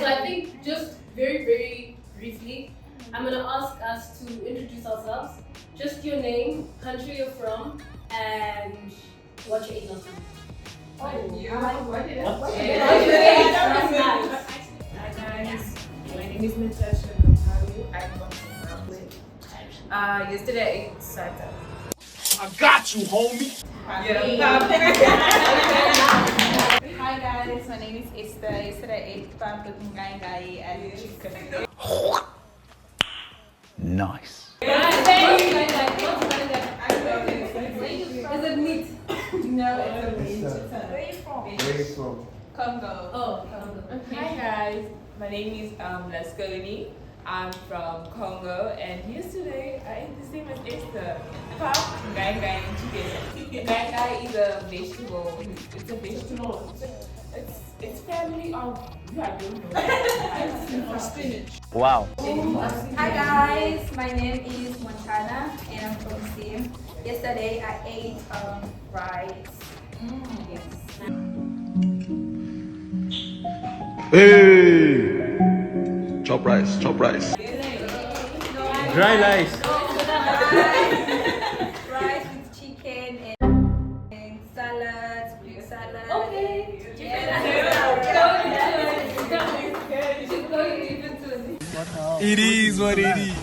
so I think just very, very briefly, I'm gonna ask us to introduce ourselves. Just your name, country you're from, and what you ate last night. What did I Hi guys, my name is Natasha Kapalu. I'm from Zimbabwe. Yesterday I ate sata. I got you, homie. Hi guys, my name is Esther. Yesterday I ate pap with ngai and chicken. Nice. Is it meat? No, it's a meat. Where you from? Congo. Oh, Congo. Hi guys, my name is Lasconi. I'm from Congo and yesterday I ate the same as Esther. Pap, ngai and chicken. Ngai is a vegetable. It's a vegetable. It's family of I don't know. Spinach. Wow. Hi guys, my name is Montana and I'm from Sim. Yesterday I ate rice. Yes. Hey! Chop rice, chop rice. Dry rice. Rice with chicken and salads, big salad. Okay. It is what it is.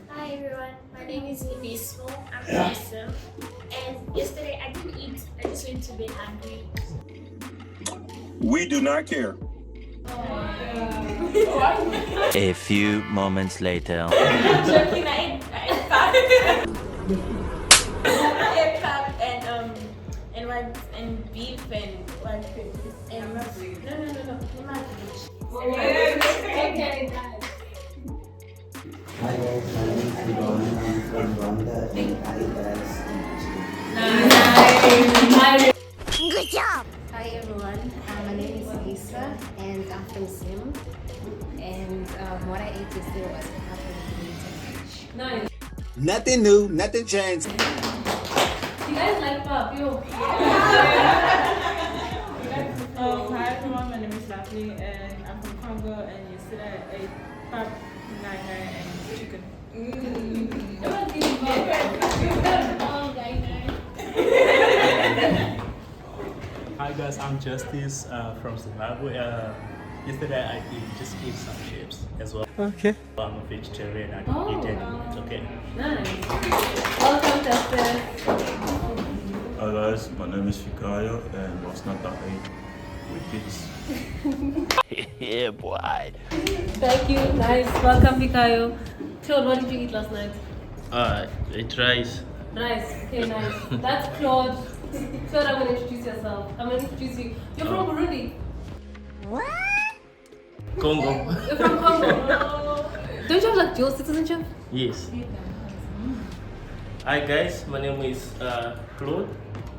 Hi everyone, my name is Ibismo. I'm from Sim. And yesterday I didn't eat, I just went to bed hungry. We do not care. A few moments later. Joking, I ate pap. I ate pap and beef and what? And no. Okay, nice. Hi guys, my name is Ivan. I'm from Rwanda and I eat Good job. Hi everyone, my name is Lisa and I'm from Sim. And what I ate yesterday was Nice. Nothing new, nothing changed. You guys like pap? Yo. Hi everyone, my name is Lovely and I'm from Congo and yesterday I ate pap, ngai and chicken. Everyone's eating pap. Oh, guys. Hi guys, I'm Justice from Zimbabwe. Yesterday I just ate some chips as well. Okay. I'm a vegetarian. I can eat anything. It's okay. Nice. Welcome, Justin. Hi guys, my name is Fikayo and last night I ate with pigs. Yeah, boy. Thank you. Nice. Welcome, Fikayo. Claude, what did you eat last night? It rice. Rice. Okay, nice. That's Claude. Claude, I'm going to introduce yourself. I'm going to introduce you. You're from Burundi. Congo. You're from Congo. Don't you have like dual citizenship? Yes. Hi guys, my name is Claude.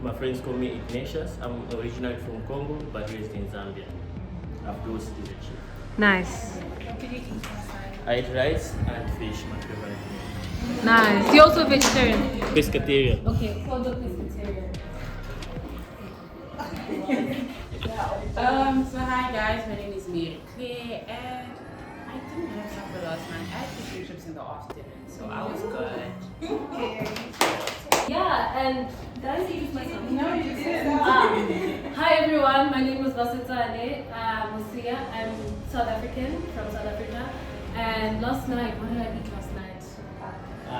My friends call me Ignatius. I'm originally from Congo but raised in Zambia. I have dual citizenship. Nice. I eat rice and fish, my favorite. Nice. You're also a vegetarian? Pescatarian. Okay, Claude, the pescatarian. So hi guys, my name is Mirke and I didn't have supper last night. I had fish and chips in the afternoon, so I was good. Yeah, and did I introduce myself? No, you didn't. Hi everyone, my name is Vasita Ale Musia. I'm South African, from South Africa. And last night, what did I eat last night? I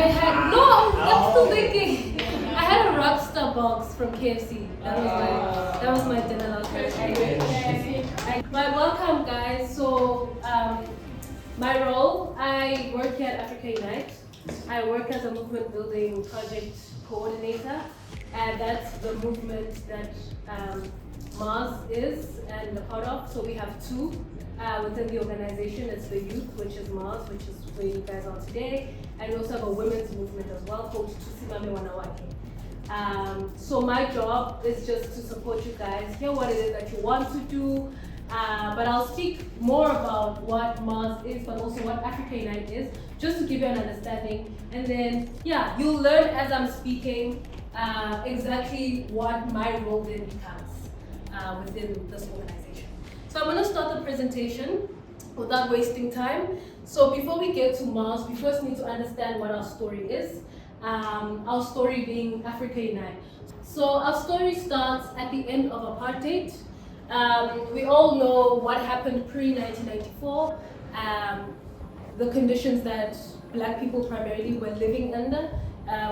had, no, I'm still thinking. I had a Robster box from KFC. That was my dinner last night. Well, welcome guys. So, my role, I work here at Africa Unite. I work as a movement building project coordinator, and that's the movement that Mars is and a part of. So we have two within the organization. It's the youth, which is Mars, which is where you guys are today, and we also have a women's movement as well called Tusimame Wanawake. So my job is just to support you guys, hear what it is that you want to do, but I'll speak more about what Mars is, but also what Africa Unite is, just to give you an understanding. And then, yeah, you'll learn as I'm speaking exactly what my role then becomes within this organization. So I'm going to start the presentation without wasting time. So before we get to Mars, we first need to understand what our story is. Our story being Africa Unite. So our story starts at the end of apartheid. We all know what happened pre-1994, the conditions that Black people primarily were living under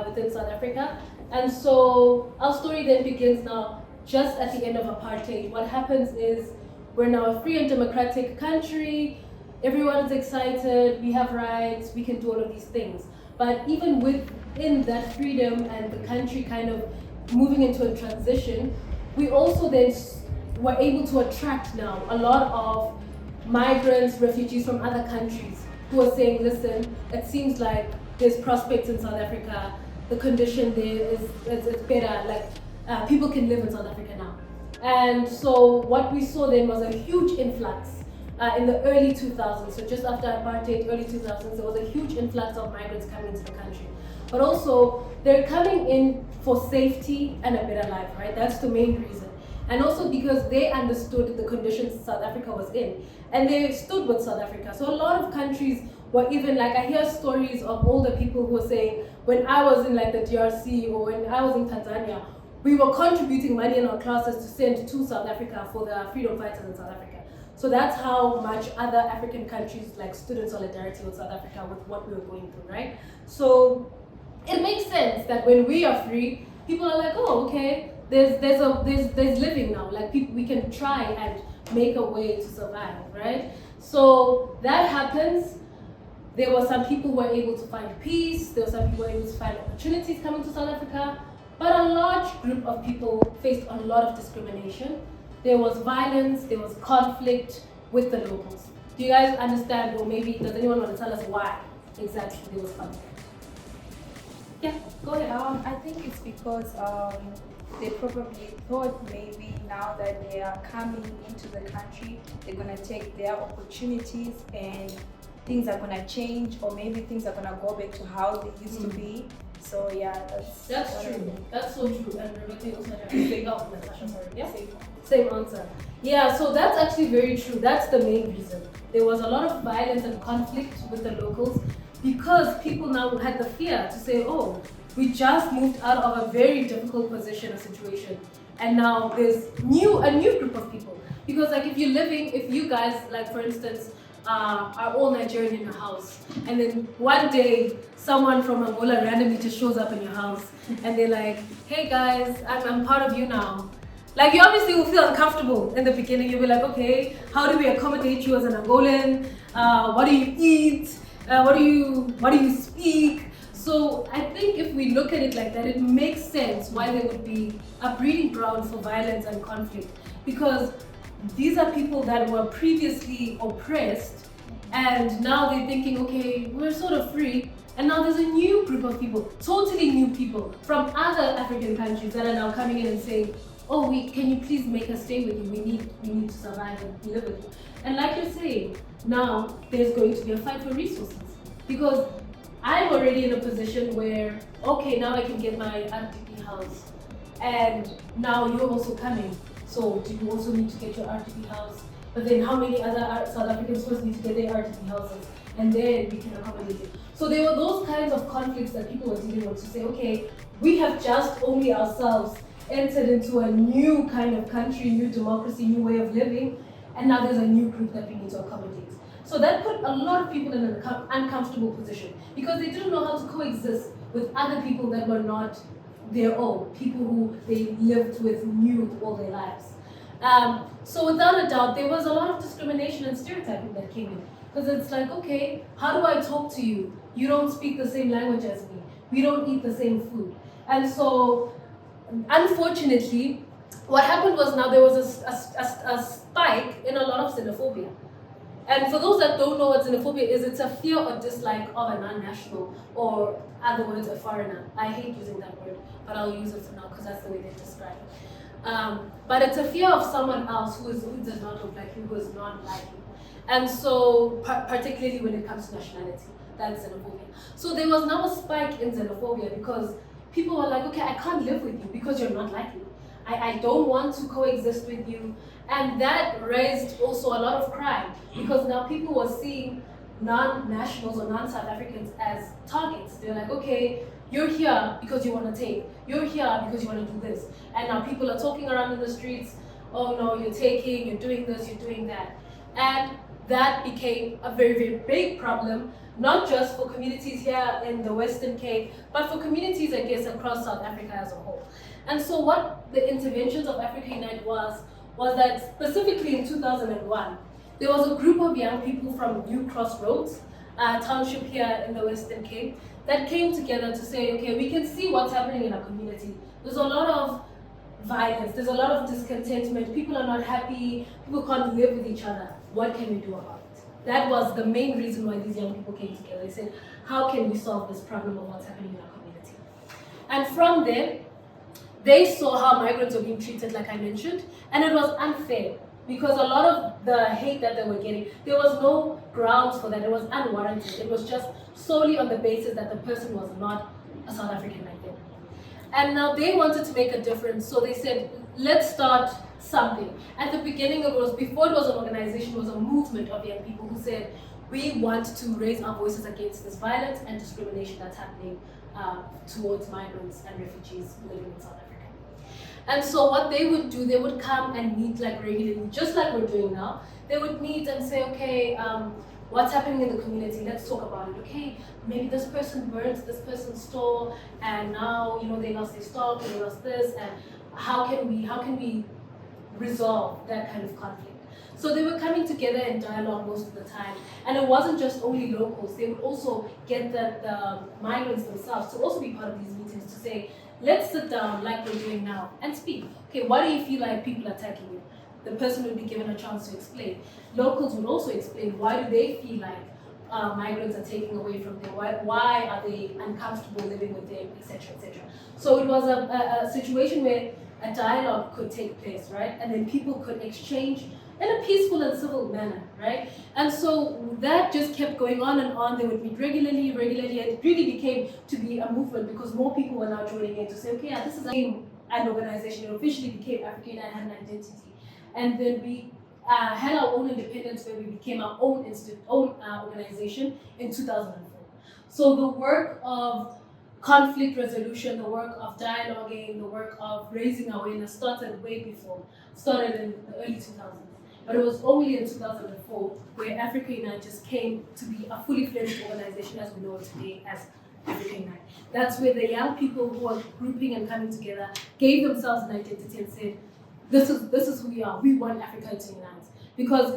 within South Africa. And so our story then begins now just at the end of apartheid. What happens is we're now a free and democratic country, everyone is excited, we have rights, we can do all of these things. But even within that freedom and the country kind of moving into a transition, we also then were able to attract now a lot of migrants, refugees from other countries who are saying, listen, it seems like there's prospects in South Africa, the condition there is better, like people can live in South Africa now. And so what we saw then was a huge influx in the early 2000s, so just after apartheid, early 2000s, there was a huge influx of migrants coming into the country. But also, they're coming in for safety and a better life, right? That's the main reason. And also because they understood the conditions South Africa was in, and they stood with South Africa. So a lot of countries were even, like, I hear stories of older people who are saying, when I was in like the DRC or when I was in Tanzania, we were contributing money in our classes to send to South Africa for the freedom fighters in South Africa. So that's how much other African countries like stood in solidarity with South Africa with what we were going through, right? So it makes sense that when we are free, people are like, oh, okay, there's living now. Like we can try and make a way to survive, right? So that happens. There were some people who were able to find peace. There were some people who were able to find opportunities coming to South Africa. But a large group of people faced a lot of discrimination. There was violence, there was conflict with the locals. Do you guys understand, or maybe does anyone want to tell us why exactly there was conflict? Yeah, go ahead. I think it's because they probably thought maybe now that they are coming into the country, they're going to take their opportunities and things are going to change, or maybe things are going to go back to how they used to be. So yeah, that's true. That's so true. And Rebecca also had Natasha, sorry. Yeah? Same answer. Yeah, so that's actually very true. That's the main reason. There was a lot of violence and conflict with the locals because people now had the fear to say, oh, we just moved out of a very difficult position or situation, and now there's a new group of people. Because like if you guys, like for instance, are all Nigerian in your house, and then one day someone from Angola randomly just shows up in your house and they're like, hey guys, I'm part of you now. Like you obviously will feel uncomfortable in the beginning. You'll be like, okay, how do we accommodate you as an Angolan? What do you eat? What do you speak? So I think if we look at it like that, it makes sense why there would be a breeding ground for violence and conflict, because these are people that were previously oppressed, and now they're thinking, okay, we're sort of free, and now there's a new group of people, totally new people from other African countries that are now coming in and saying, oh, can you please make us stay with you? We need to survive and live with you. And like you're saying, now there's going to be a fight for resources, because I'm already in a position where, okay, now I can get my RDP house, and now you're also coming. So do you also need to get your RDP house? But then how many other South Africans first need to get their RDP houses? And then we can accommodate it. So there were those kinds of conflicts that people were dealing with to say, okay, we have just only ourselves entered into a new kind of country, new democracy, new way of living, and now there's a new group that we need to accommodate. So that put a lot of people in an uncomfortable position because they didn't know how to coexist with other people that were not their own, people who they lived with, knew all their lives. So without a doubt, there was a lot of discrimination and stereotyping that came in. Because it's like, okay, how do I talk to you? You don't speak the same language as me. We don't eat the same food. And so, unfortunately, what happened was now there was a spike in a lot of xenophobia. And for those that don't know what xenophobia is, it's a fear or dislike of a non-national, or other words, a foreigner. I hate using that word, but I'll use it for now because that's the way they describe it. But it's a fear of someone else who does not look like you, who is not like you. And so, particularly when it comes to nationality, that's xenophobia. So there was now a spike in xenophobia because people were like, okay, I can't live with you because you're not like me. I don't want to coexist with you. And that raised also a lot of crime because now people were seeing non-nationals or non-South Africans as targets. They're like, okay, you're here because you want to take. You're here because you want to do this. And now people are talking around in the streets, oh no, you're taking, you're doing this, you're doing that. And that became a very, very big problem, not just for communities here in the Western Cape, but for communities, I guess, across South Africa as a whole. And so what the interventions of Africa Unite was that specifically in 2001, there was a group of young people from New Crossroads, township here in the Western Cape, that came together to say, okay, we can see what's happening in our community. There's a lot of violence, there's a lot of discontentment, people are not happy, people can't live with each other. What can we do about it? That was the main reason why these young people came together. They said, how can we solve this problem of what's happening in our community? And from there, they saw how migrants were being treated, like I mentioned, and it was unfair because a lot of the hate that they were getting, there was no grounds for that. It was unwarranted. It was just solely on the basis that the person was not a South African like them. And now they wanted to make a difference, so they said, let's start something. At the beginning, before it was an organization, it was a movement of young people who said, we want to raise our voices against this violence and discrimination that's happening towards migrants and refugees living in South Africa. And so what they would do, they would come and meet like regularly, just like we're doing now. They would meet and say, okay, what's happening in the community? Let's talk about it. Okay, maybe this person burnt this person's store, and now they lost their stock, and they lost this, and how can we resolve that kind of conflict? So they were coming together in dialogue most of the time, and it wasn't just only locals. They would also get the migrants themselves to also be part of these meetings to say, let's sit down like we're doing now and speak. Okay, why do you feel like people are attacking you? The person would be given a chance to explain. Locals would also explain why do they feel like migrants are taking away from them, why are they uncomfortable living with them, etc., etc. So it was a situation where a dialogue could take place, right? And then people could exchange in a peaceful and civil manner, right? And so that just kept going on and on. They would meet regularly, and it really became to be a movement because more people were now joining in to say, okay, this is an organization. It officially became Africa Unite had an identity. And then we had our own independence where we became our own organization in 2004. So the work of conflict resolution, the work of dialoguing, the work of raising awareness started in the early 2000s. But it was only in 2004 where Africa Unite just came to be a fully fledged organization as we know it today as Africa Unite. That's where the young people who were grouping and coming together gave themselves an identity and said, this is who we are. We want Africa to unite. Because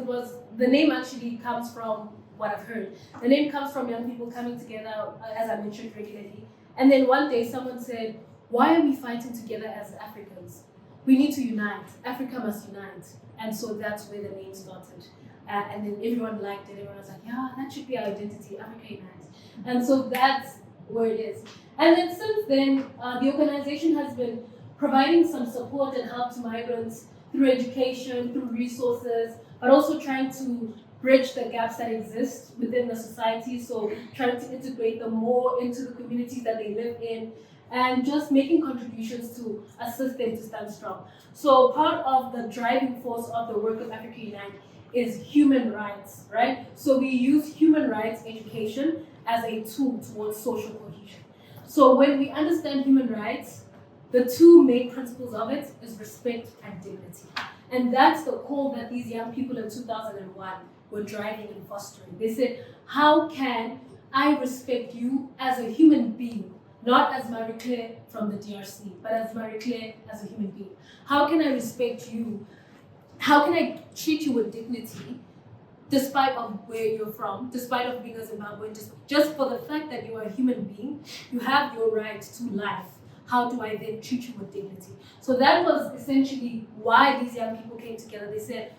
the name actually comes from what I've heard. The name comes from young people coming together, as I mentioned, regularly. And then one day someone said, why are we fighting together as Africans? We need to unite. Africa must unite. And so that's where the name started. And then everyone liked it. Everyone was like, yeah, that should be our identity, Africa Unite. And so that's where it is. And then since then, the organization has been providing some support and help to migrants through education, through resources, but also trying to bridge the gaps that exist within the society. So trying to integrate them more into the communities that they live in, and just making contributions to assist them to stand strong. So part of the driving force of the work of Africa Unite is human rights, right? So we use human rights education as a tool towards social cohesion. So when we understand human rights, the two main principles of it is respect and dignity. And that's the call that these young people in 2001 were driving and fostering. They said, how can I respect you as a human being? Not as Marie Claire from the DRC, but as Marie Claire as a human being. How can I respect you? How can I treat you with dignity, despite of where you're from, despite of being a Zimbabwean, just for the fact that you are a human being, you have your right to life. How do I then treat you with dignity? So that was essentially why these young people came together. They said,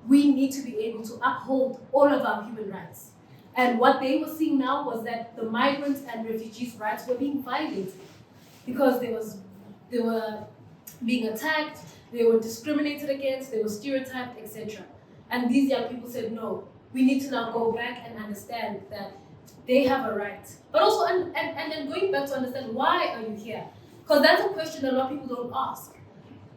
we need to be able to uphold all of our human rights. And what they were seeing now was that the migrants and refugees' rights were being violated because they were being attacked, they were discriminated against, they were stereotyped, etc. And these young people said, no, we need to now go back and understand that they have a right. But also, and then going back to understand, why are you here? Because that's a question that a lot of people don't ask.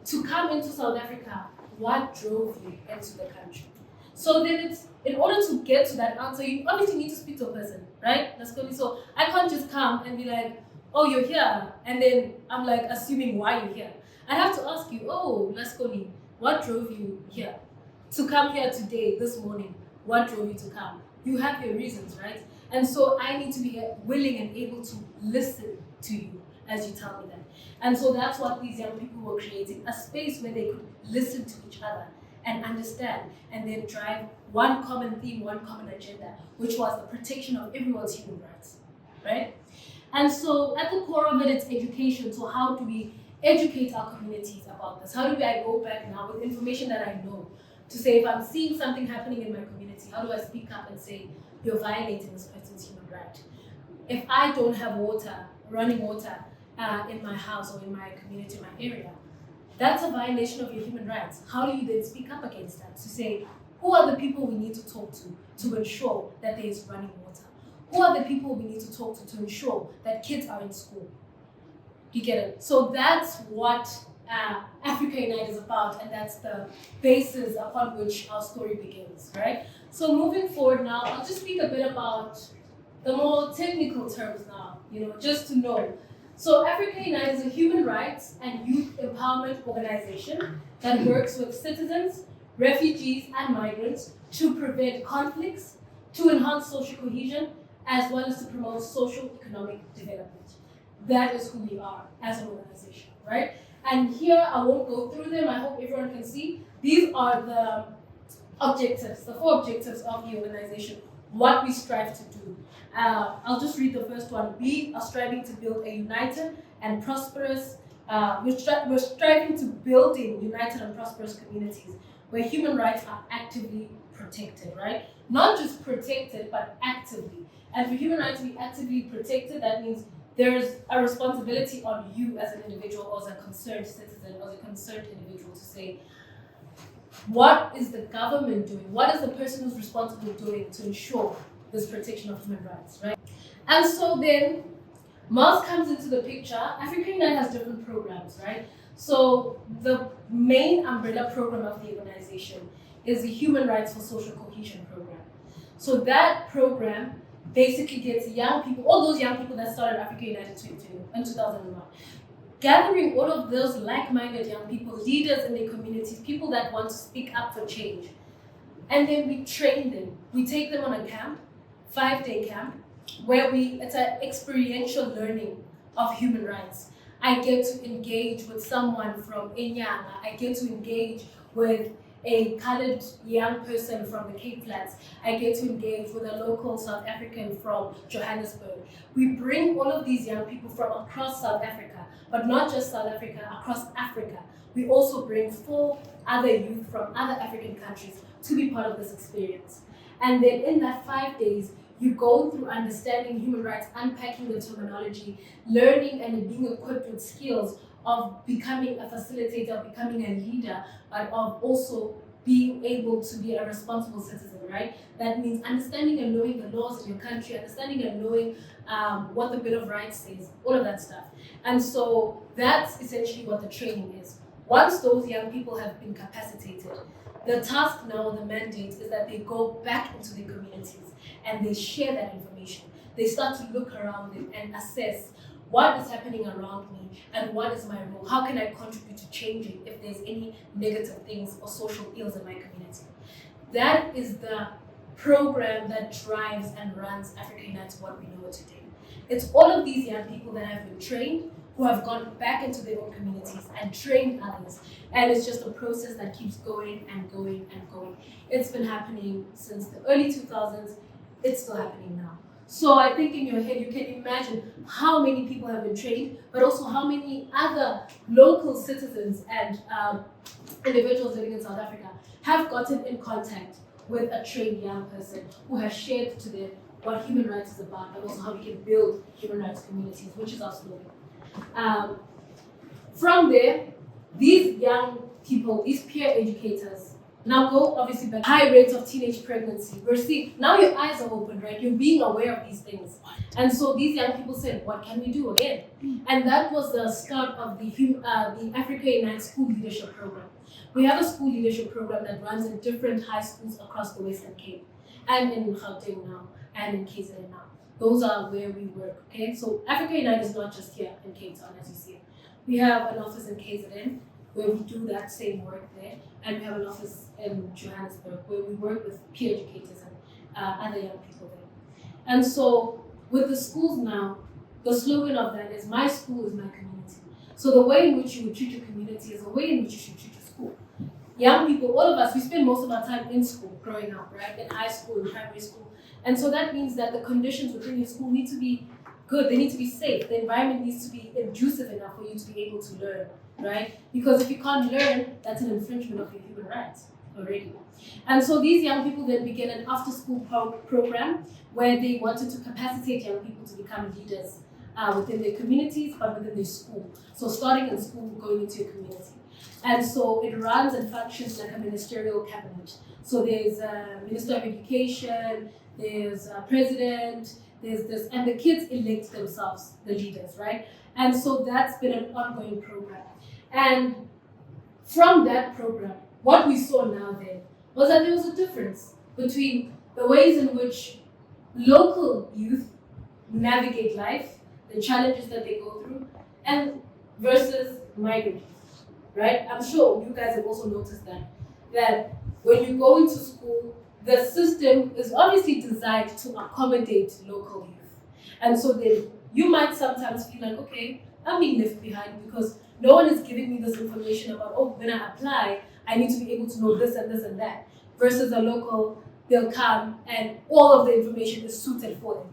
to come into South Africa, what drove you into the country? So then it's, in order to get to that answer, you obviously need to speak to a person, right? That's good. So I can't just come and be like, oh, you're here. And then I'm like assuming why you're here. I have to ask you, oh, Lasconi, what drove you here? To come here today, this morning, what drove you to come? You have your reasons, right? And so I need to be willing and able to listen to you as you tell me that. And so that's what these young people were creating, a space where they could listen to each other and understand, and then drive one common theme, one common agenda, which was the protection of everyone's human rights, right? And so at the core of it, it's education. So how do we educate our communities about this? How do I go back now with information that I know to say, if I'm seeing something happening in my community, how do I speak up and say, you're violating this person's human right? If I don't have water, running water in my house or in my community, in my area, that's a violation of your human rights. How do you then speak up against that? To say, who are the people we need to talk to ensure that there is running water? Who are the people we need to talk to ensure that kids are in school? You get it? So that's what Africa Unite is about, and that's the basis upon which our story begins, right? So moving forward now, I'll just speak a bit about the more technical terms now, just to know. So Africa Unite is a human rights and youth empowerment organization that works with citizens, refugees, and migrants to prevent conflicts, to enhance social cohesion, as well as to promote social economic development. That is who we are as an organization, right? And here, I won't go through them. I hope everyone can see. These are the objectives, the 4 objectives of the organization, what we strive to do. I'll just read the first one. We are striving to build a united and prosperous, we're striving to build in united and prosperous communities where human rights are actively protected, right? Not just protected, but actively. And for human rights to be actively protected, that means there's a responsibility on you as an individual or as a concerned citizen or as a concerned individual to say, what is the government doing? What is the person who's responsible doing to ensure this protection of human rights, right? And so then, Mars comes into the picture. Africa Unite has different programs, right? So the main umbrella program of the organization is the Human Rights for Social Cohesion program. So that program basically gets young people, all those young people that started Africa Unite in 2001, gathering all of those like-minded young people, leaders in their communities, people that want to speak up for change. And then we train them. We take them on a camp, 5-day camp, where it's an experiential learning of human rights. I get to engage with someone from Enyanga. I get to engage with a colored young person from the Cape Flats. I get to engage with a local South African from Johannesburg. We bring all of these young people from across South Africa, but not just South Africa, across Africa. We also bring 4 other youth from other African countries to be part of this experience. And then in that 5 days, you go through understanding human rights, unpacking the terminology, learning and being equipped with skills of becoming a facilitator, becoming a leader, but of also being able to be a responsible citizen, right? That means understanding and knowing the laws in your country, understanding and knowing what the Bill of Rights says, all of that stuff. And so that's essentially what the training is. Once those young people have been capacitated, the task now, the mandate, is that they go back into their communities and they share that information. They start to look around them and assess what is happening around me and what is my role? How can I contribute to changing if there's any negative things or social ills in my community? That is the program that drives and runs Africa Unite to what we know today. It's all of these young people that have been trained, who have gone back into their own communities and trained others. And it's just a process that keeps going and going and going. It's been happening since the early 2000s. It's still happening now. So I think in your head, you can imagine how many people have been trained, but also how many other local citizens and individuals living in South Africa have gotten in contact with a trained young person who has shared to them what human rights is about, but also how we can build human rights communities, which is our slogan. From there, these young people, these peer educators, Now go obviously back. High rates of teenage pregnancy. We're seeing, now your eyes are open, right? You're being aware of these things. And so these young people said, what can we do again? And that was the start of the Africa Unites School Leadership Program. We have a school leadership program that runs in different high schools across the Western Cape and in Gauteng now and in KZN now. Those are where we work, okay? So Africa Unite is not just here in Cape Town, as you see. We have an office in KZN where we do that same work there, and we have an office in Johannesburg where we work with peer educators and other young people there. And so with the schools now, the slogan of that is, my school is my community. So the way in which you would treat your community is the way in which you should treat your school. Young people, all of us, we spend most of our time in school growing up, right? In high school, in primary school. And so that means that the conditions within your school need to be good, they need to be safe, the environment needs to be conducive enough for you to be able to learn, right? Because if you can't learn, that's an infringement of your human rights already. And so these young people then began an after-school program where they wanted to capacitate young people to become leaders within their communities, but within their school. So starting in school, going into your community. And so it runs and functions like a ministerial cabinet. So there's a Minister of Education, there's a president, there's this, and the kids elect themselves, the leaders, right? And so that's been an ongoing program. And from that program, what we saw now then was that there was a difference between the ways in which local youth navigate life, the challenges that they go through, and versus migrant youth, right? I'm sure you guys have also noticed that when you go into school, the system is obviously designed to accommodate local youth. And so then you might sometimes feel like, okay, I'm being left behind because no one is giving me this information about, oh, when I apply, I need to be able to know this and this and that. Versus a local, they'll come and all of the information is suited for them.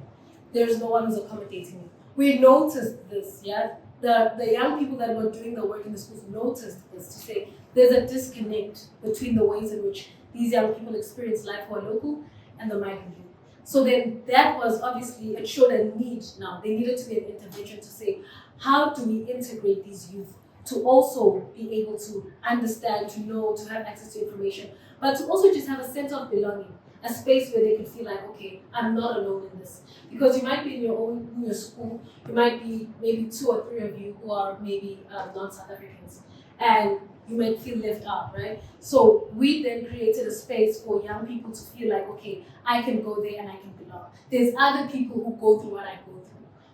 There's no one who's accommodating me. We noticed this, yeah? The young people that were doing the work in the schools noticed this, to say there's a disconnect between the ways in which these young people experience life who are local and the migrant youth. So then that was obviously, it showed a need now. There needed to be an intervention to say, how do we integrate these youth to also be able to understand, to know, to have access to information, but to also just have a sense of belonging, a space where they can feel like, okay, I'm not alone in this. Because you might be in your school, you might be maybe 2 or 3 of you who are maybe non-South Africans, and you might feel left out, right? So we then created a space for young people to feel like, okay, I can go there and I can belong. There's other people who go through what I go through.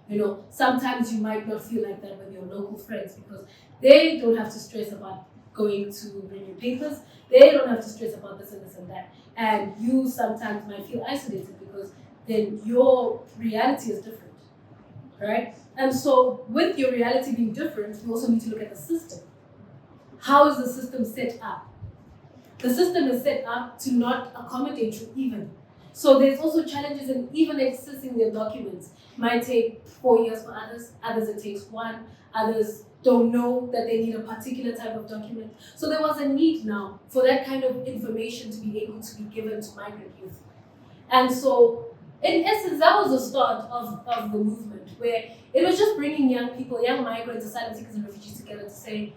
You know, sometimes you might not feel like that with your local friends because they don't have to stress about going to bring your papers. They don't have to stress about this and this and that. And you sometimes might feel isolated because then your reality is different, right? And so with your reality being different, you also need to look at the system. How is the system set up? The system is set up to not accommodate you even. So there's also challenges in even accessing their documents. It might take 4 years for others it takes 1, others don't know that they need a particular type of document. So there was a need now for that kind of information to be able to be given to migrant youth. And so in essence, that was the start of the movement, where it was just bringing young people, young migrants, asylum seekers and refugees together to say,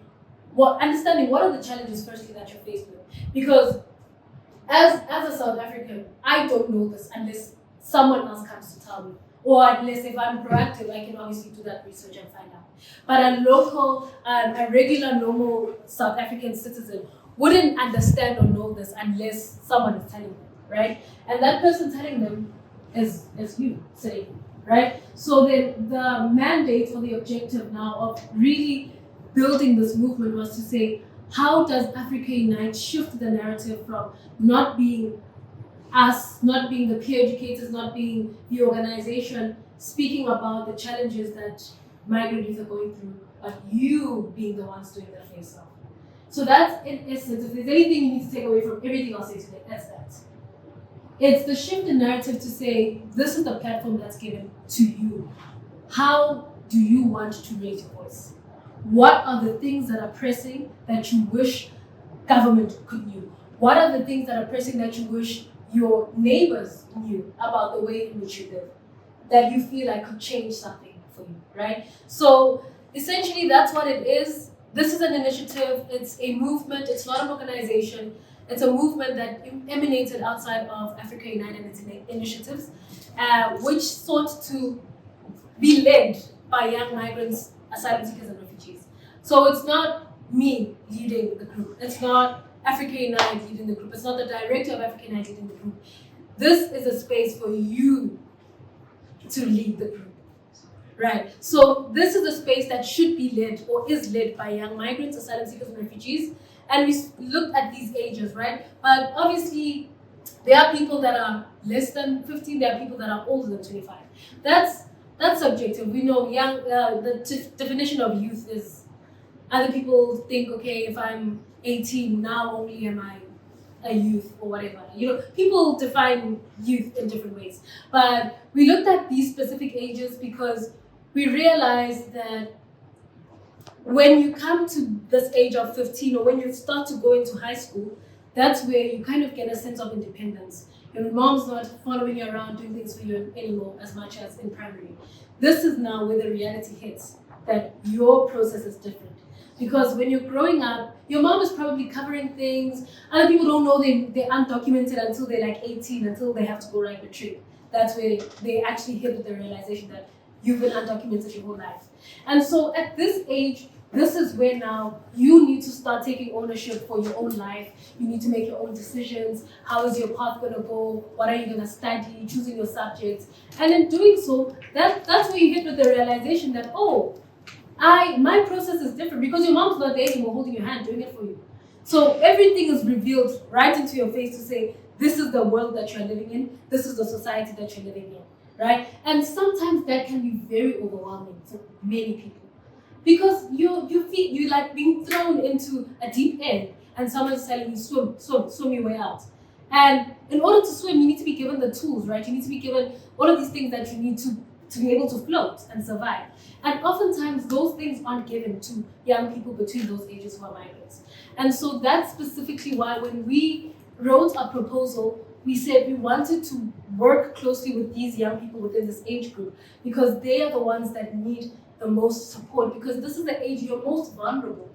understanding what are the challenges firstly that you're faced with. Because as a South African, I don't know this unless someone else comes to tell me. Or unless if I'm proactive, I can obviously do that research and find out. But a local, a regular, normal South African citizen wouldn't understand or know this unless someone is telling them, right? And that person telling them is you sitting, right? So then the mandate or the objective now of really building this movement was to say, how does Africa Unite shift the narrative from not being us, not being the peer educators, not being the organization, speaking about the challenges that migrant youth are going through, but you being the ones doing that for yourself. So that's, in essence, if there's anything you need to take away from everything I'll say today, that's that. It's the shift in narrative to say, this is the platform that's given to you. How do you want to raise your voice? What are the things that are pressing that you wish government could know? What are the things that are pressing that you wish your neighbors knew about the way in which you live, that you feel like could change something for you, right? So essentially that's what it is. This is an initiative, it's a movement, it's not an organization. It's a movement that emanated outside of Africa United and its initiatives, which sought to be led by young migrants, asylum seekers, and refugees. So it's not me leading the group. It's not Africa Unite leading the group. It's not the director of Africa Unite leading the group. This is a space for you to lead the group. Right. So this is a space that should be led or is led by young migrants, asylum seekers, and refugees. And we looked at these ages, right? But obviously, there are people that are less than 15. There are people that are older than 25. That's subjective. We know the definition of youth is, other people think, okay, if I'm 18, now only am I a youth or whatever. People define youth in different ways. But we looked at these specific ages because we realized that when you come to this age of 15 or when you start to go into high school, that's where you kind of get a sense of independence. Your mom's not following you around doing things for you anymore as much as in primary. This is now where the reality hits, that your process is different. Because when you're growing up, your mom is probably covering things. Other people don't know they're undocumented until they're like 18, until they have to go write the trip. That's where they actually hit with the realization that you've been undocumented your whole life. And so at this age, this is where now you need to start taking ownership for your own life. You need to make your own decisions. How is your path going to go? What are you going to study? Choosing your subjects. And in doing so, that's where you hit with the realization that, my process is different because your mom's not there anymore holding your hand, doing it for you. So everything is revealed right into your face to say, this is the world that you're living in. This is the society that you're living in, right? And sometimes that can be very overwhelming for many people. Because you're like being thrown into a deep end and someone's telling you swim your way out. And in order to swim, you need to be given the tools, right? You need to be given all of these things that you need to be able to float and survive. And oftentimes those things aren't given to young people between those ages who are migrants. And so that's specifically why when we wrote a proposal, we said we wanted to work closely with these young people within this age group because they are the ones that need the most support, because this is the age you're most vulnerable.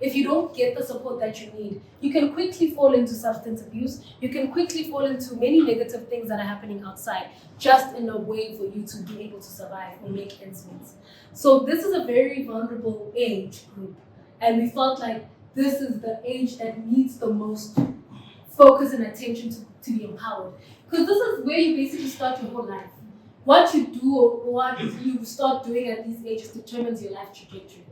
If you don't get the support that you need, you can quickly fall into substance abuse. You can quickly fall into many negative things that are happening outside, just in a way for you to be able to survive or make ends meet. So this is a very vulnerable age group, and we felt like this is the age that needs the most focus and attention to be empowered. Because this is where you basically start your whole life. What you do or what you start doing at these ages determines your life trajectory.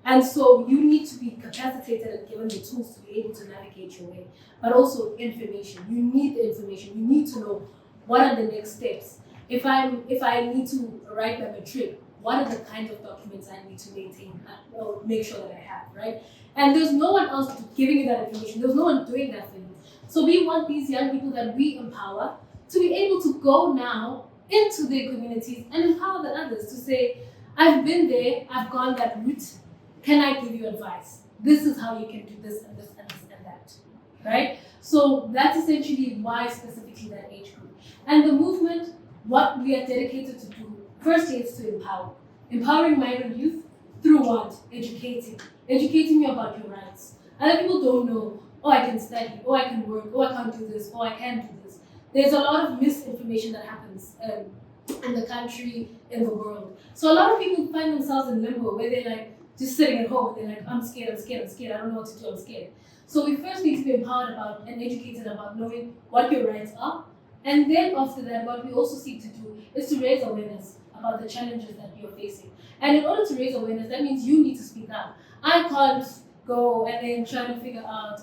And so you need to be capacitated and given the tools to be able to navigate your way, but also information. You need the information. You need to know what are the next steps. If I need to write my matric, what are the kinds of documents I need to maintain or make sure that I have, right? And there's no one else giving you that information. There's no one doing that for you. So we want these young people that we empower to be able to go now into their communities and empower the others to say, I've been there, I've gone that route, can I give you advice? This is how you can do this and this and this and that, right? So that's essentially why specifically that age group. And the movement, what we are dedicated to do, firstly, is to empower. Empowering migrant youth through what? Educating. Educating you about your rights. Other people don't know, I can study, I can work, I can't do this, I can't do this. There's a lot of misinformation that happens in the country, in the world. So a lot of people find themselves in limbo where they're like, just sitting at home, and they're like, I'm scared, I don't know what to do, I'm scared. So we first need to be empowered about and educated about knowing what your rights are. And then after that, what we also seek to do is to raise awareness about the challenges that you're facing. And in order to raise awareness, that means you need to speak up. I can't go and then try to figure out,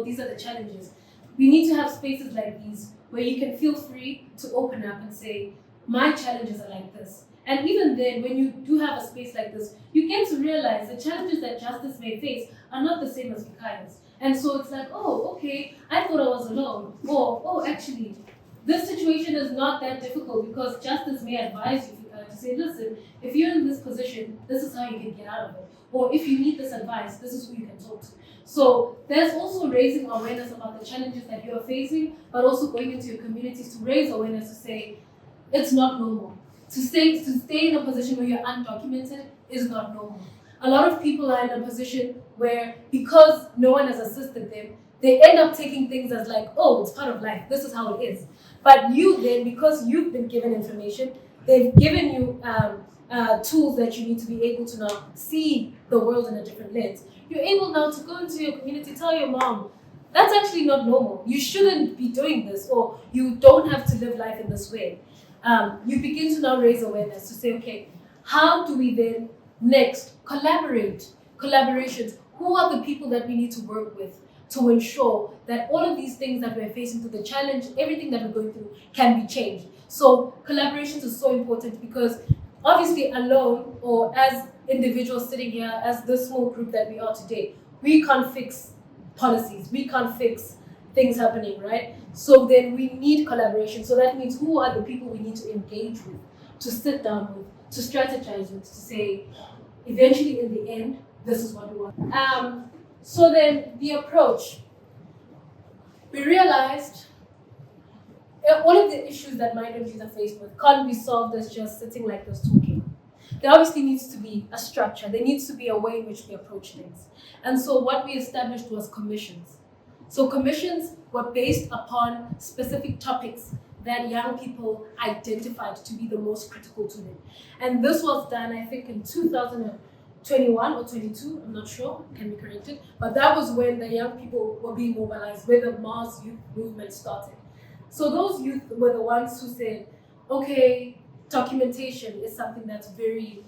these are the challenges. We need to have spaces like these where you can feel free to open up and say, my challenges are like this. And even then, when you do have a space like this, you get to realize the challenges that Justice may face are not the same as Fikaya's. And so it's like, okay, I thought I was alone. Actually, this situation is not that difficult because Justice may advise you to say, listen, if you're in this position, this is how you can get out of it. Or if you need this advice, this is who you can talk to. So there's also raising awareness about the challenges that you're facing, but also going into your communities to raise awareness to say, it's not normal. To stay in a position where you're undocumented is not normal. A lot of people are in a position where, because no one has assisted them, they end up taking things as like, oh, it's part of life. This is how it is. But you then, because you've been given information, they've given you tools that you need to be able to now see the world in a different lens. You're able now to go into your community, tell your mom, that's actually not normal. You shouldn't be doing this, or you don't have to live life in this way. You begin to now raise awareness to say, okay, how do we then next collaborate? Collaborations. Who are the people that we need to work with to ensure that all of these things that we're facing through the challenge, everything that we're going through can be changed? So collaborations is so important because obviously alone or as individuals sitting here, as this small group that we are today, we can't fix policies, we can't fix things happening, right? So then we need collaboration. So that means who are the people we need to engage with, to sit down with, to strategize with, to say, eventually in the end, this is what we want. So then the approach, we realized all of the issues that minorities are faced with can't be solved as just sitting like this talking. There obviously needs to be a structure. There needs to be a way in which we approach things. And so what we established was commissions. So commissions were based upon specific topics that young people identified to be the most critical to them. And this was done, I think, in 2021 or 22, I'm not sure, can be corrected. But that was when the young people were being mobilized, where the mass youth movement started. So those youth were the ones who said, okay, documentation is something that's very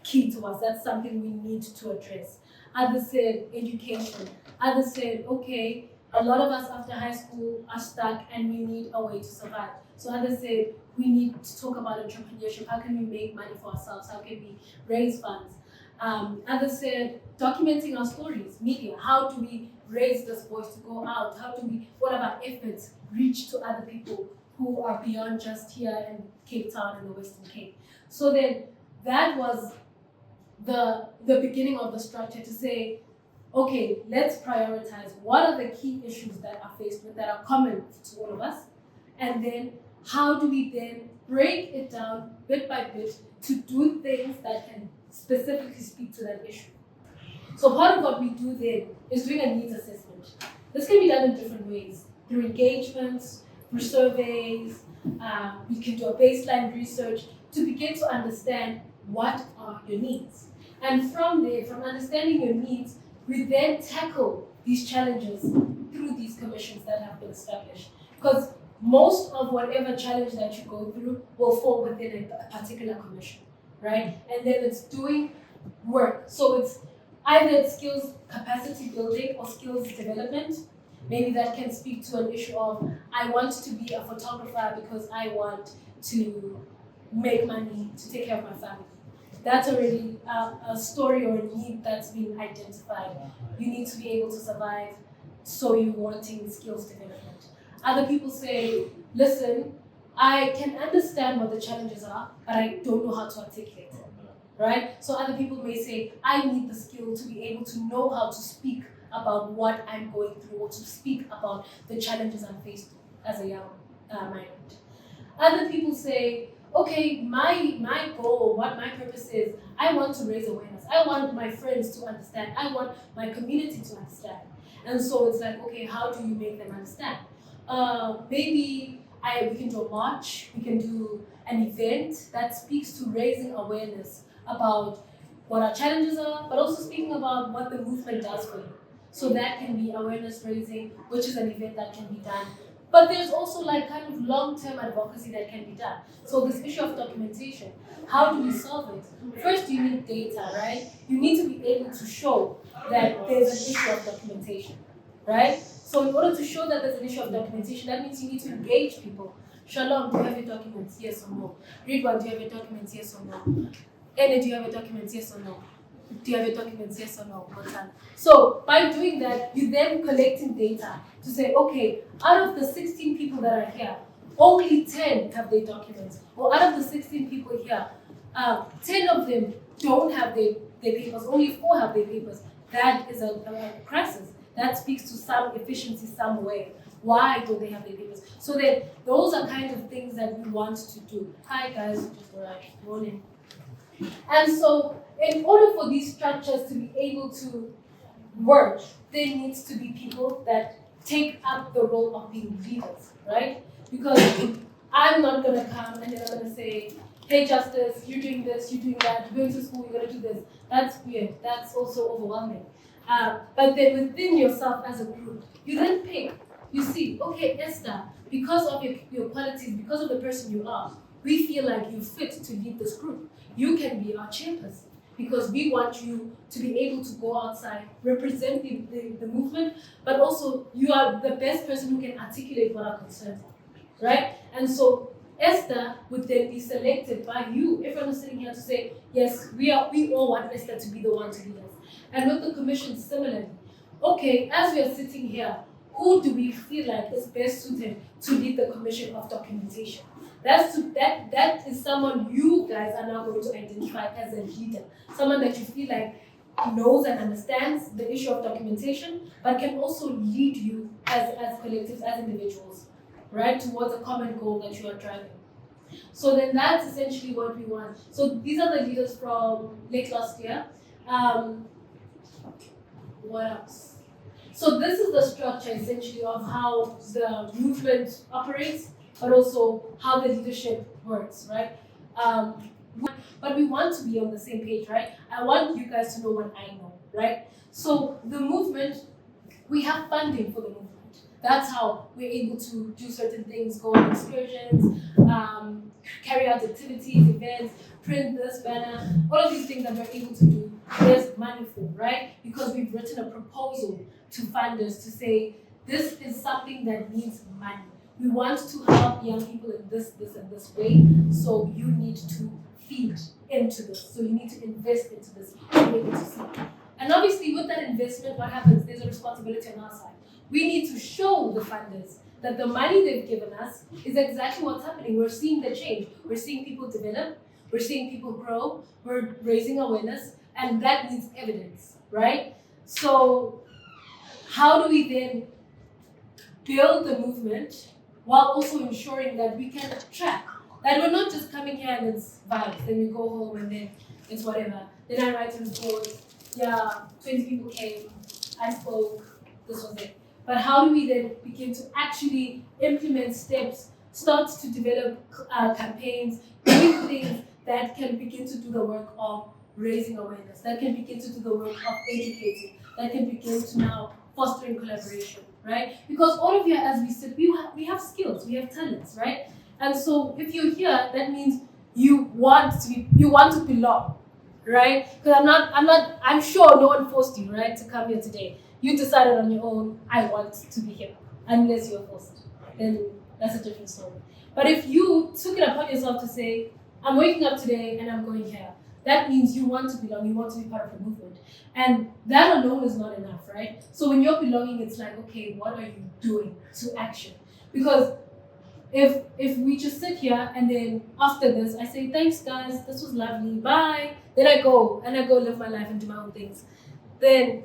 key to us. That's something we need to address. Others said education. Others said, okay, a lot of us after high school are stuck and we need a way to survive. So others said, we need to talk about entrepreneurship. How can we make money for ourselves? How can we raise funds? Others said, documenting our stories, media. How do we raise this voice to go out? How do we, what of our efforts reach to other people who are beyond just here in Cape Town and the Western Cape? So then that was the beginning of the structure to say, okay, let's prioritize what are the key issues that are faced with, that are common to all of us, and then how do we then break it down bit by bit to do things that can specifically speak to that issue. So part of what we do then is doing a needs assessment. This can be done in different ways, through engagements, through surveys. We can do a baseline research to begin to understand what are your needs. And from there, from understanding your needs, we then tackle these challenges through these commissions that have been established. Because most of whatever challenge that you go through will fall within a particular commission, right? And then it's doing work. So it's either skills capacity building or skills development. Maybe that can speak to an issue of, I want to be a photographer because I want to make money to take care of my family. That's already a story or a need that's been identified. You need to be able to survive, so you're wanting skills development. Other people say, listen, I can understand what the challenges are, but I don't know how to articulate it, right? So other people may say, I need the skill to be able to know how to speak about what I'm going through, or to speak about the challenges I'm faced with as a young migrant. Other people say, okay, my goal, what my purpose is, I want to raise awareness. I want my friends to understand. I want my community to understand. And so it's like, okay, how do you make them understand? Maybe we can do a march, we can do an event that speaks to raising awareness about what our challenges are, but also speaking about what the movement does for you. So that can be awareness raising, which is an event that can be done. But there's also like kind of long-term advocacy that can be done. So this issue of documentation, how do we solve it? First, you need data, right? You need to be able to show that there's an issue of documentation, right? So in order to show that there's an issue of documentation, that means you need to engage people. Shalom, do you have your documents? Yes or no? Ridwan, do you have your documents? Yes or no? Ene, do you have your documents? Yes or no? Do you have your documents? Yes or no? So by doing that, you then collecting data to say, okay, out of the 16 people that are here, only 10 have their documents. Or out of the 16 people here, 10 of them don't have their papers, only 4 have their papers. That is a crisis. That speaks to some efficiency somewhere. Why don't they have their papers? So that those are kind of things that we want to do. Hi guys, just morning. And so in order for these structures to be able to work, there needs to be people that take up the role of being leaders, right? Because I'm not gonna come and then I'm gonna say, hey Justice, you're doing this, you're doing that, you're going to school, you're gonna do this. That's weird. That's also overwhelming. But then within yourself as a group, you then pick. You see, okay, Esther, because of your qualities, because of the person you are, we feel like you fit to lead this group. You can be our chairperson because we want you to be able to go outside, represent the movement, but also you are the best person who can articulate what our concerns are, right? And so Esther would then be selected by you. Everyone is sitting here to say, yes, we all want Esther to be the one to lead us. And with the commission, similarly. Okay, as we are sitting here, who do we feel like is best suited to lead the commission of documentation? That is someone you guys are now going to identify as a leader. Someone that you feel like knows and understands the issue of documentation, but can also lead you as collectives, as individuals, right, towards a common goal that you are driving. So then that's essentially what we want. So these are the leaders from late last year. What else? So this is the structure essentially of how the movement operates, but also how the leadership works, right? But we want to be on the same page, right? I want you guys to know what I know, right? So the movement, we have funding for the movement. That's how we're able to do certain things, go on excursions, carry out activities, events, print this banner, all of these things that we're able to do, there's money for, right? Because we've written a proposal to funders to say, this is something that needs money. We want to help young people in this and this way, so you need to feed into this. So you need to invest into this to be able to see. And obviously with that investment, what happens? There's a responsibility on our side. We need to show the funders that the money they've given us is exactly what's happening. We're seeing the change. We're seeing people develop. We're seeing people grow. We're raising awareness. And that needs evidence, right? So how do we then build the movement while also ensuring that we can track? That we're not just coming here and it's vibes, then we go home and then it's whatever. Then I write a report, yeah, 20 people came, I spoke, this was it. But how do we then begin to actually implement steps, start to develop campaigns, doing things that can begin to do the work of raising awareness, that can begin to do the work of educating, that can begin to now fostering collaboration, right? Because all of you, as we said, we have skills, we have talents, right? And so if you're here, that means you want to belong, right? Because I'm sure no one forced you, right, to come here today. You decided on your own, I want to be here, unless you're forced. Then that's a different story. But if you took it upon yourself to say, I'm waking up today and I'm going here, that means you want to belong, you want to be part of the movement. And that alone is not enough, right? So when you're belonging, it's like, okay, what are you doing to action? Because if we just sit here and then after this, I say, thanks guys, this was lovely, bye. Then I go live my life and do my own things. Then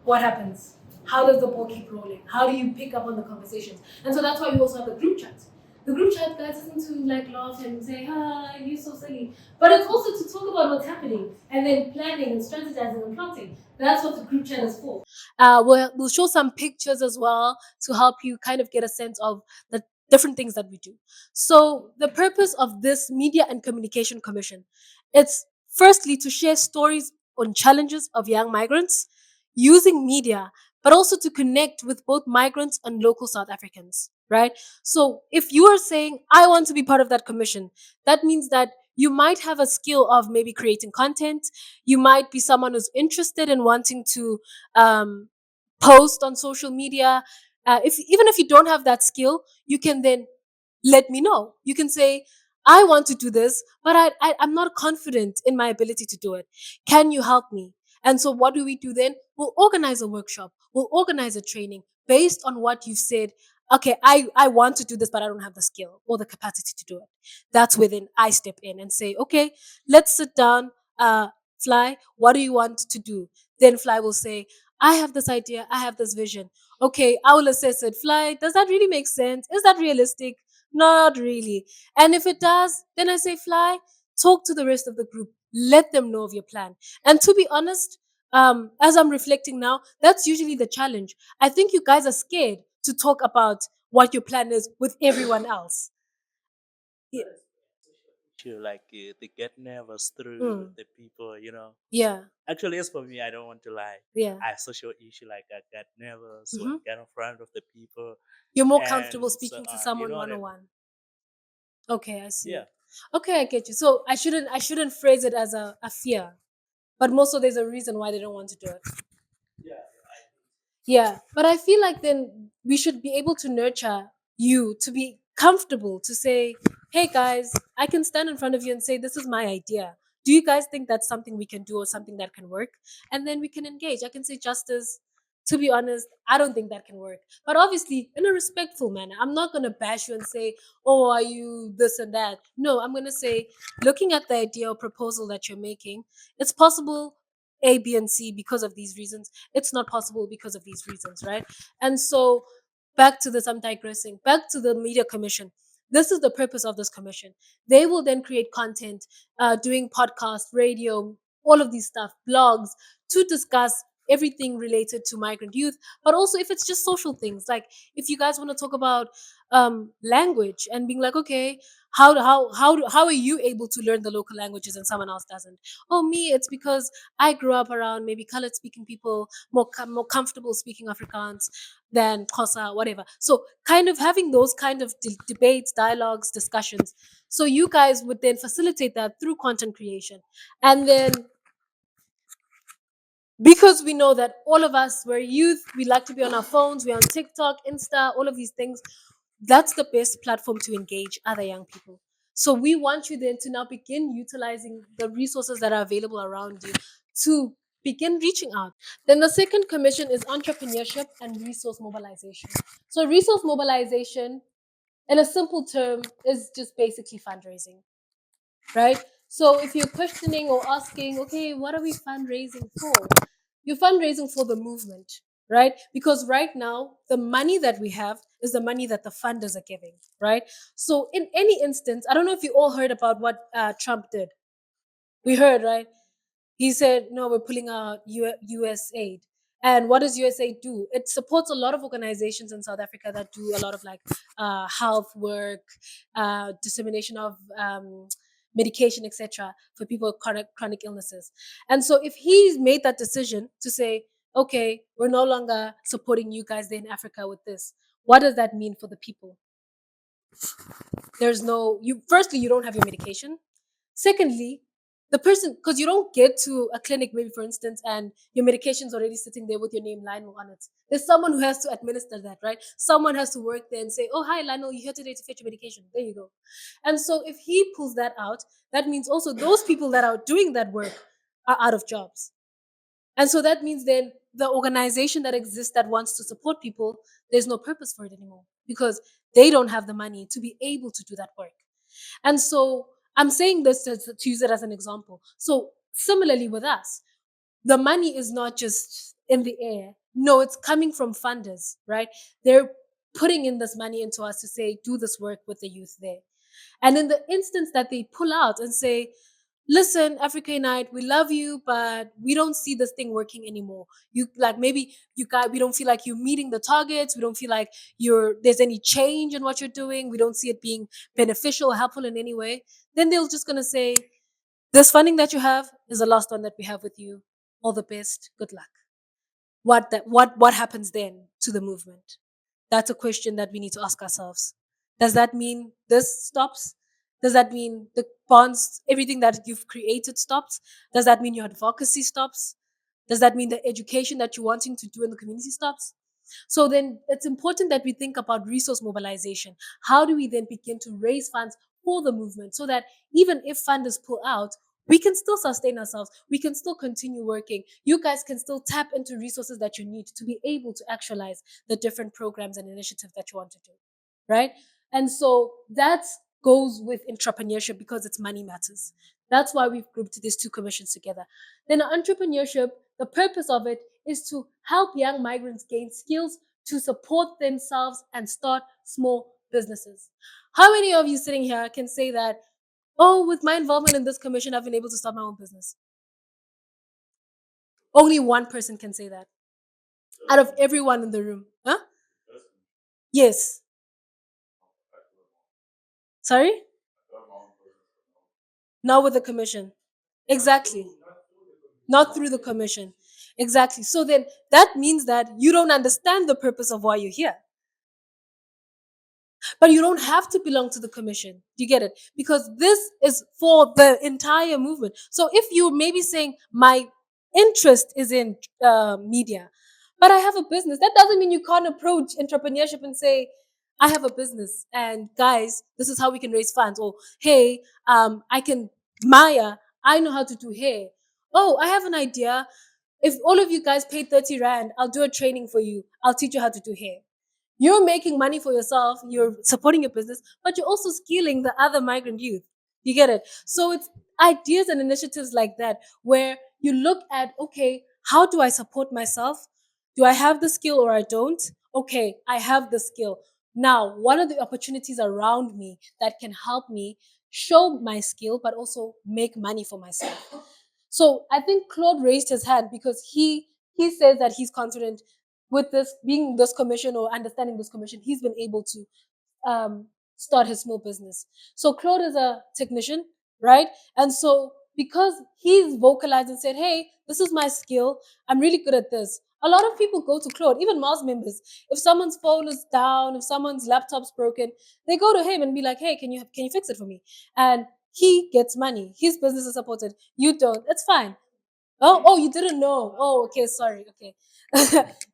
what happens? How does the ball keep rolling? How do you pick up on the conversations? And so that's why we also have the group chat. The group chat, guys, isn't to like laugh and say, you're so silly. But it's also to talk about what's happening and then planning and strategizing and plotting. That's what the group chat is for. We'll show some pictures as well to help you kind of get a sense of the different things that we do. So the purpose of this Media and Communication Commission, it's firstly to share stories on challenges of young migrants using media, but also to connect with both migrants and local South Africans, right? So if you are saying, I want to be part of that commission, that means that you might have a skill of maybe creating content. You might be someone who's interested in wanting to post on social media. Even if you don't have that skill, you can then let me know. You can say, I want to do this, but I'm not confident in my ability to do it. Can you help me? And so what do we do then? We'll organize a workshop. We'll organize a training based on what you've said. Okay, I want to do this, but I don't have the skill or the capacity to do it. That's where then I step in and say, okay, let's sit down. Fly, what do you want to do? Then Fly will say, I have this idea. I have this vision. Okay, I will assess it. Fly, does that really make sense? Is that realistic? Not really. And if it does, then I say, Fly, talk to the rest of the group. Let them know of your plan. And to be honest, as I'm reflecting now, that's usually the challenge. I think you guys are scared to talk about what your plan is with everyone else. Yeah. Like they get nervous through Mm. the people, Yeah. Actually, as for me, I don't want to lie. Yeah. I have social issue, like I get nervous when Mhm. I get in front of the people. You're more And comfortable so, speaking to you someone know one what I on mean? one. Okay, I see. Yeah. Okay, I get you. So I shouldn't phrase it as a fear, but also there's a reason why they don't want to do it. Yeah, but I feel like then we should be able to nurture you to be comfortable to say, hey guys, I can stand in front of you and say, this is my idea. Do you guys think that's something we can do or something that can work? And then we can engage. I can say, Justice, to be honest, I don't think that can work. But obviously, in a respectful manner, I'm not going to bash you and say, oh, are you this and that? No, I'm going to say, looking at the idea or proposal that you're making, it's possible A, B, and C because of these reasons. It's not possible because of these reasons, right? And so, back to this, I'm digressing. Back to the Media Commission. This is the purpose of this commission. They will then create content, doing podcast, radio, all of these stuff, blogs, to discuss everything related to migrant youth, but also if it's just social things, like if you guys want to talk about language and being like, okay, how are you able to learn the local languages and someone else doesn't? Oh, me, it's because I grew up around maybe colored speaking people, more comfortable speaking Afrikaans than Xhosa, whatever. So kind of having those kind of debates, dialogues, discussions. So you guys would then facilitate that through content creation. And then because we know that all of us, we're youth, we like to be on our phones, we're on TikTok, Insta, all of these things, that's the best platform to engage other young people. So we want you then to now begin utilizing the resources that are available around you to begin reaching out. Then the second commission is entrepreneurship and resource mobilization. So resource mobilization, in a simple term, is just basically fundraising, right? So if you're questioning or asking, okay, what are we fundraising for? You're fundraising for the movement, right? Because right now, the money that we have is the money that the funders are giving, right? So in any instance, I don't know if you all heard about what Trump did. We heard, right? He said, no, we're pulling out US aid. And what does USAID do? It supports a lot of organizations in South Africa that do a lot of like health work, dissemination of medication, etc., for people with chronic illnesses. And so if he's made that decision to say, okay, we're no longer supporting you guys there in Africa with this, what does that mean for the people? There's no, firstly, you don't have your medication. Secondly, the person, because you don't get to a clinic, maybe for instance, and your medication's already sitting there with your name Lionel on it. There's someone who has to administer that, right? Someone has to work there and say, oh, hi, Lionel, you're here today to fetch your medication. There you go. And so if he pulls that out, that means also those people that are doing that work are out of jobs. And so that means then the organization that exists that wants to support people, there's no purpose for it anymore because they don't have the money to be able to do that work. And so I'm saying this to use it as an example. So similarly with us, the money is not just in the air. No, it's coming from funders, right? They're putting in this money into us to say, do this work with the youth there. And in the instance that they pull out and say, listen, Africa Unite, we love you, but we don't see this thing working anymore. You like maybe you got we don't feel like you're meeting the targets. We don't feel like there's any change in what you're doing. We don't see it being beneficial or helpful in any way. Then they're just gonna say, this funding that you have is the last one that we have with you. All the best. Good luck. What happens then to the movement? That's a question that we need to ask ourselves. Does that mean this stops? Does that mean the bonds, everything that you've created stops? Does that mean your advocacy stops? Does that mean the education that you're wanting to do in the community stops? So then it's important that we think about resource mobilization. How do we then begin to raise funds for the movement so that even if funders pull out, we can still sustain ourselves. We can still continue working. You guys can still tap into resources that you need to be able to actualize the different programs and initiatives that you want to do, right? And so that goes with entrepreneurship because it's money matters. That's why we've grouped these two commissions together. Then entrepreneurship, the purpose of it is to help young migrants gain skills to support themselves and start small businesses. How many of you sitting here can say that, oh, with my involvement in this commission, I've been able to start my own business? Only one person can say that out of everyone in the room. Huh? Yes. Sorry? Not with the commission. Exactly. Not through the commission. Exactly. So then that means that you don't understand the purpose of why you're here. But you don't have to belong to the commission. Do you get it? Because this is for the entire movement. So if you maybe saying my interest is in media, but I have a business, that doesn't mean you can't approach entrepreneurship and say, I have a business and guys, this is how we can raise funds. Or hey, Maya, I know how to do hair. Oh, I have an idea. If all of you guys pay 30 Rand, I'll do a training for you. I'll teach you how to do hair. You're making money for yourself, you're supporting your business, but you're also skilling the other migrant youth. You get it? So it's ideas and initiatives like that where you look at, okay, how do I support myself? Do I have the skill or I don't? Okay, I have the skill. Now, what are the opportunities around me that can help me show my skill, but also make money for myself? So I think Claude raised his hand because he says that he's confident with this being this commission or understanding this commission, he's been able to start his small business. So Claude is a technician, right? And so because he's vocalized and said, hey, this is my skill, I'm really good at this. A lot of people go to Claude, even Mars members. If someone's phone is down, if someone's laptop's broken, they go to him and be like, hey, can you fix it for me? And he gets money. His business is supported. You don't. It's fine. Oh, you didn't know. Oh, okay, sorry. Okay.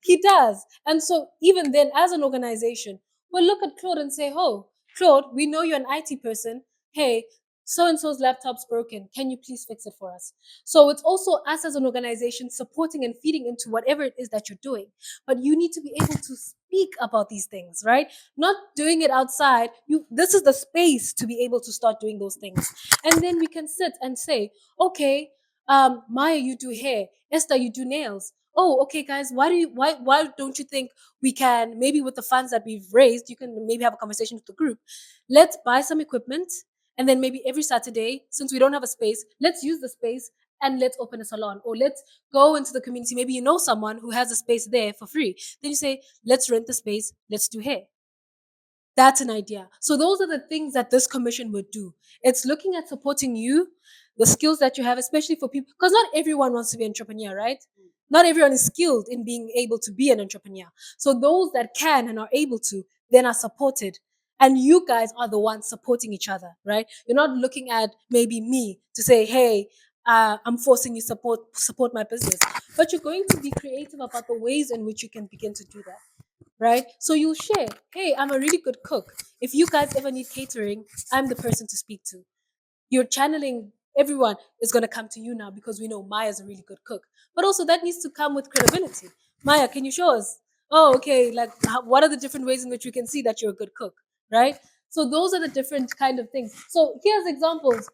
He does. And so even then, as an organization, we'll look at Claude and say, oh, Claude, we know you're an IT person. Hey, so-and-so's laptop's broken. Can you please fix it for us? So it's also us as an organization supporting and feeding into whatever it is that you're doing. But you need to be able to speak about these things, right? Not doing it outside. This is the space to be able to start doing those things. And then we can sit and say, okay, Maya, you do hair. Esther, you do nails. Oh, okay, guys, why don't you think we can, maybe with the funds that we've raised, you can maybe have a conversation with the group. Let's buy some equipment, and then maybe every Saturday, since we don't have a space, let's use the space and let's open a salon. Or let's go into the community. Maybe you know someone who has a space there for free. Then you say, let's rent the space, let's do hair. That's an idea. So those are the things that this commission would do. It's looking at supporting you, the skills that you have, especially for people, because not everyone wants to be an entrepreneur, right? Not everyone is skilled in being able to be an entrepreneur. So those that can and are able to then are supported. And you guys are the ones supporting each other, right? You're not looking at maybe me to say, hey, I'm forcing you support my business. But you're going to be creative about the ways in which you can begin to do that. Right? So you'll share, hey, I'm a really good cook. If you guys ever need catering, I'm the person to speak to. You're channeling, everyone is going to come to you now because we know Maya's a really good cook. But also that needs to come with credibility. Maya, can you show us? Oh, okay, like what are the different ways in which we can see that you're a good cook, right? So those are the different kind of things. So here's examples.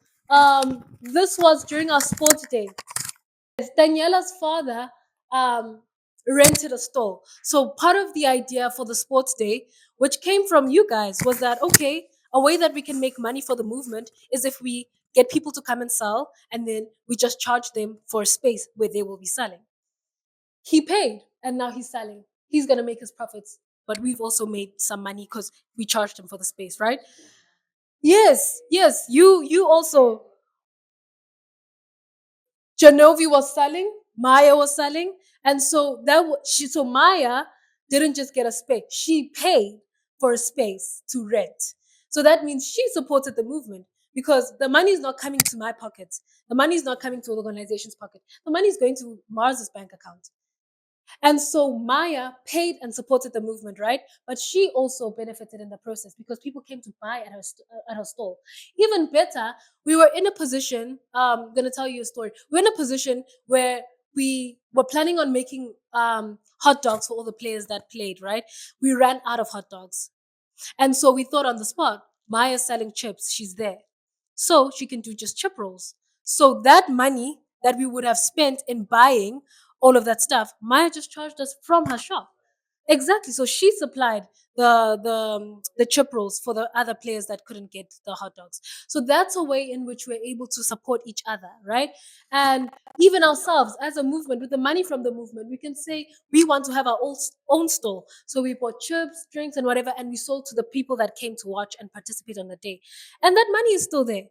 This was during our sports day. Daniela's father rented a stall. So part of the idea for the sports day, which came from you guys, was that, okay, a way that we can make money for the movement is if we get people to come and sell, and then we just charge them for a space where they will be selling. He paid, and now he's selling. He's going to make his profits, but we've also made some money because we charged him for the space, right? Yes, you also. Genovi was selling, Maya was selling, and so so Maya didn't just get a space; she paid for a space to rent. So that means she supported the movement because the money is not coming to my pocket. The money is not coming to the organization's pocket. The money is going to Mars's bank account. And so Maya paid and supported the movement, right? But she also benefited in the process because people came to buy at her stall. Even better, we were in a position, I'm going to tell you a story. We're in a position where we were planning on making hot dogs for all the players that played, right? We ran out of hot dogs. And so we thought on the spot, Maya's selling chips, she's there. So she can do just chip rolls. So that money that we would have spent in buying all of that stuff, Maya just charged us from her shop. Exactly. So she supplied the chip rolls for the other players that couldn't get the hot dogs. So that's a way in which we're able to support each other, right? And even ourselves as a movement, with the money from the movement, we can say we want to have our own store. So we bought chips, drinks, and whatever, and we sold to the people that came to watch and participate on the day. And that money is still there.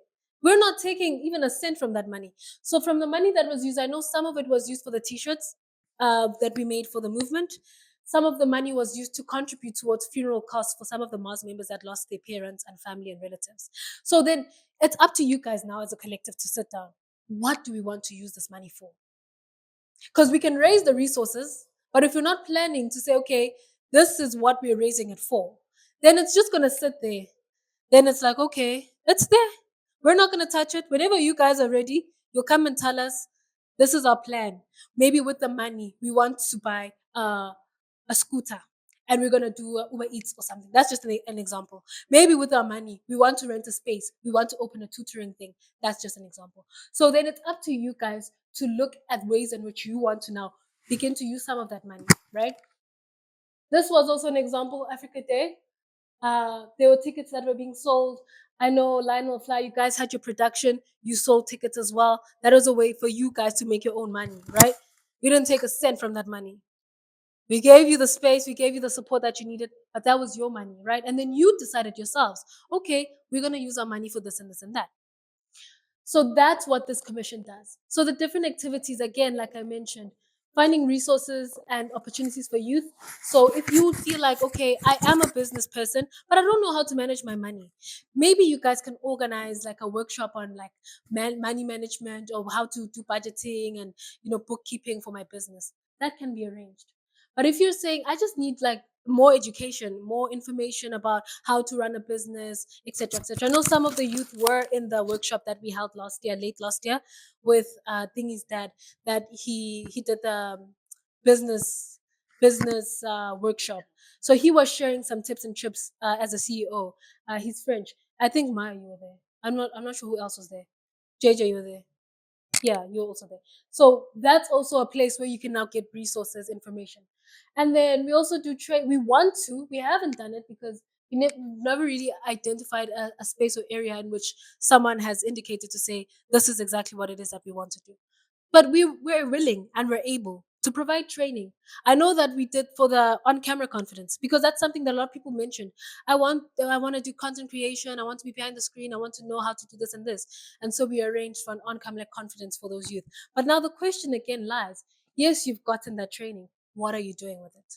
We're not taking even a cent from that money. So from the money that was used, I know some of it was used for the t-shirts that we made for the movement. Some of the money was used to contribute towards funeral costs for some of the Mars members that lost their parents and family and relatives. So then it's up to you guys now as a collective to sit down. What do we want to use this money for? Because we can raise the resources, but if you're not planning to say, okay, this is what we're raising it for, then it's just going to sit there. Then it's like, okay, it's there. We're not going to touch it. Whenever you guys are ready, you'll come and tell us, this is our plan. Maybe with the money, we want to buy a scooter and we're going to do Uber Eats or something. That's just an example. Maybe with our money, we want to rent a space. We want to open a tutoring thing. That's just an example. So then it's up to you guys to look at ways in which you want to now begin to use some of that money, right? This was also an example, Africa Day. There were tickets that were being sold. I know Lionel Fly, you guys had your production. You sold tickets as well. That was a way for you guys to make your own money, right? We didn't take a cent from that money. We gave you the space, we gave you the support that you needed, but that was your money, right? And then you decided yourselves, okay, we're going to use our money for this and this and that. So that's what this commission does. So the different activities, again, like I mentioned, finding resources and opportunities for youth. So if you feel like, okay, I am a business person, but I don't know how to manage my money, maybe you guys can organize like a workshop on like money management or how to do budgeting and bookkeeping for my business. That can be arranged. But if you're saying, I just need like more education, more information about how to run a business, etc., etc. I know some of the youth were in the workshop that we held late last year, with Thingy's dad. That he did the business workshop. So he was sharing some tips and trips as a CEO. He's French. I think Maya, you were there. I'm not sure who else was there. JJ, you were there. Yeah, you're also there. So that's also a place where you can now get resources, information. And then we also do trade. We haven't done it because we never really identified a space or area in which someone has indicated to say, this is exactly what it is that we want to do. But we're willing and we're able to provide training. I know that we did for the on-camera confidence, because that's something that a lot of people mentioned. I want to do content creation. I want to be behind the screen. I want to know how to do this and this. And so we arranged for an on-camera confidence for those youth. But now the question again lies, yes, you've gotten that training. What are you doing with it?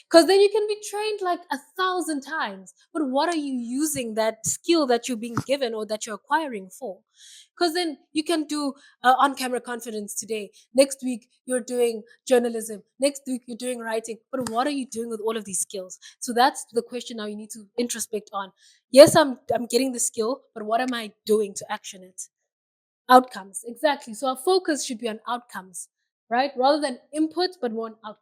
Because then you can be trained like 1,000 times. But what are you using that skill that you're being given or that you're acquiring for? Because then you can do on-camera confidence today. Next week, you're doing journalism. Next week, you're doing writing. But what are you doing with all of these skills? So that's the question now you need to introspect on. Yes, I'm getting the skill, but what am I doing to action it? Outcomes, exactly. So our focus should be on outcomes, right? Rather than input, but more on outcomes.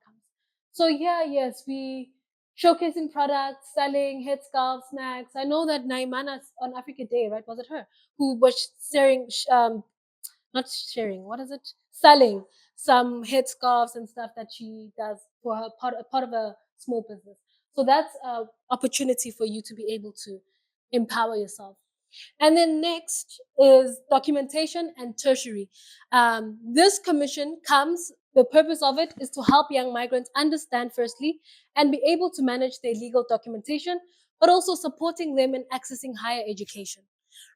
So yeah, yes, we showcasing products, selling headscarves, snacks. I know that Naimana on Africa Day, right? Was it her who was sharing, not sharing, what is it? Selling some headscarves and stuff that she does for her part of a small business. So that's an opportunity for you to be able to empower yourself. And then next is documentation and tertiary. This commission the purpose of it is to help young migrants understand firstly and be able to manage their legal documentation, but also supporting them in accessing higher education,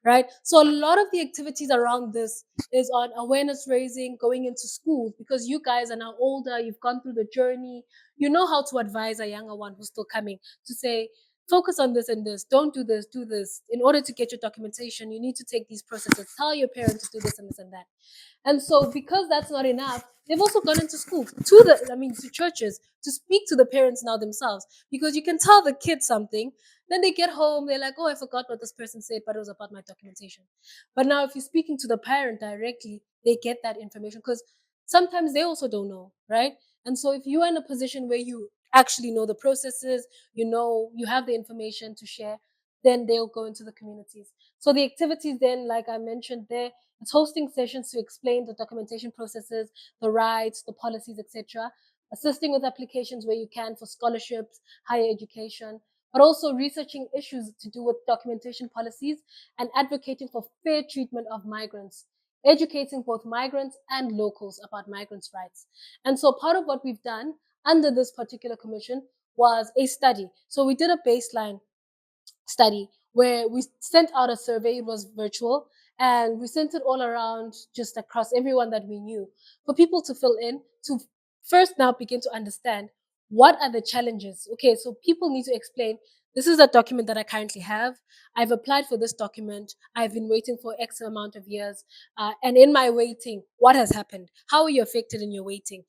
right? So a lot of the activities around this is on awareness raising, going into schools, because you guys are now older, you've gone through the journey, you know how to advise a younger one who's still coming to say, focus on this and this, don't do this, do this. In order to get your documentation, you need to take these processes, tell your parents to do this and this and that. And so because that's not enough, they've also gone into schools, to churches, to speak to the parents now themselves, because you can tell the kids something, then they get home, they're like, oh, I forgot what this person said, but it was about my documentation. But now if you're speaking to the parent directly, they get that information, because sometimes they also don't know, right? And so if you are in a position where you actually know the processes, you have the information to share, then they'll go into the communities. So the activities then, like I mentioned there, it's hosting sessions to explain the documentation processes, the rights, the policies, etc. assisting with applications where you can for scholarships, higher education, but also researching issues to do with documentation policies and advocating for fair treatment of migrants, educating both migrants and locals about migrants' rights. And so part of what we've done under this particular commission was a study. So we did a baseline study where we sent out a survey. It was virtual, and we sent it all around, just across everyone that we knew, for people to fill in, to first now begin to understand what are the challenges. Okay, so people need to explain, this is a document that I currently have. I've applied for this document. I've been waiting for X amount of years. And in my waiting, what has happened? How are you affected in your waiting?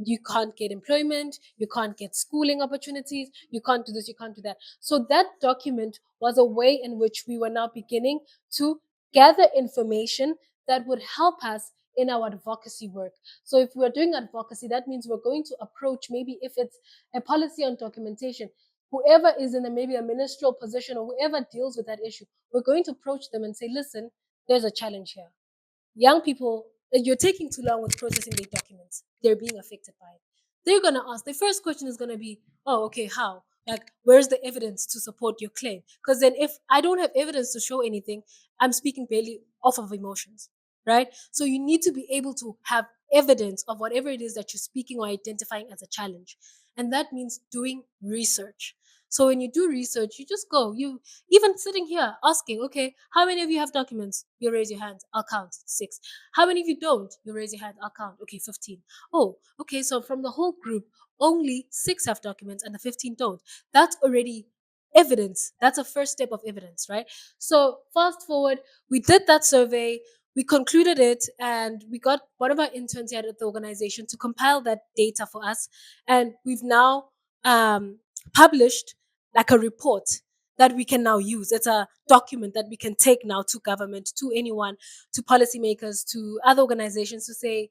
You can't get employment, you can't get schooling opportunities, you can't do this, you can't do that. So that document was a way in which we were now beginning to gather information that would help us in our advocacy work. So if we're doing advocacy, that means we're going to approach, maybe if it's a policy on documentation, whoever is in maybe a ministerial position or whoever deals with that issue, we're going to approach them and say, listen, there's a challenge here. Young people, you're taking too long with processing their documents. They're being affected by it. They're going to ask, the first question is going to be, oh, okay, how? Like, where's the evidence to support your claim? Because then if I don't have evidence to show anything, I'm speaking barely off of emotions, right? So you need to be able to have evidence of whatever it is that you're speaking or identifying as a challenge. And that means doing research. So when you do research, you just go, you even sitting here asking, okay, how many of you have documents? You raise your hand, I'll count, 6. How many of you don't? You raise your hand, I'll count, okay, 15. Oh, okay, so from the whole group, only 6 have documents and the 15 don't. That's already evidence. That's a first step of evidence, right? So fast forward, we did that survey, we concluded it, and we got one of our interns here at the organization to compile that data for us. And we've now published like a report that we can now use. It's a document that we can take now to government, to anyone, to policymakers, to other organizations to say,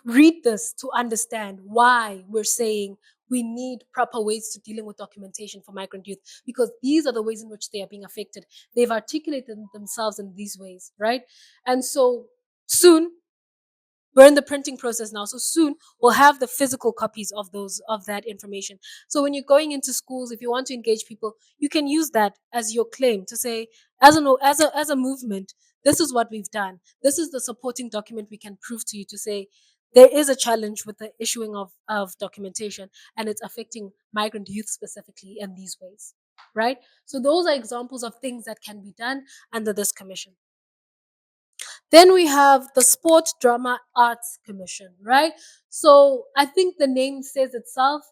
read this to understand why we're saying we need proper ways to dealing with documentation for migrant youth, because these are the ways in which they are being affected. They've articulated themselves in these ways, right? And so soon, we're in the printing process now, so soon we'll have the physical copies of that information. So when you're going into schools, if you want to engage people, you can use that as your claim to say, as a movement, this is what we've done. This is the supporting document we can prove to you to say there is a challenge with the issuing of documentation, and it's affecting migrant youth specifically in these ways, right? So those are examples of things that can be done under this commission. Then we have the Sport Drama Arts Commission, right? So I think the name says itself.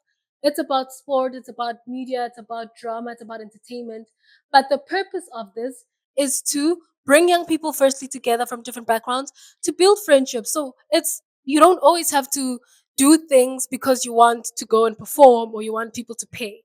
It's about sport, it's about media, it's about drama, it's about entertainment. But the purpose of this is to bring young people firstly together from different backgrounds to build friendships. So you don't always have to do things because you want to go and perform or you want people to pay,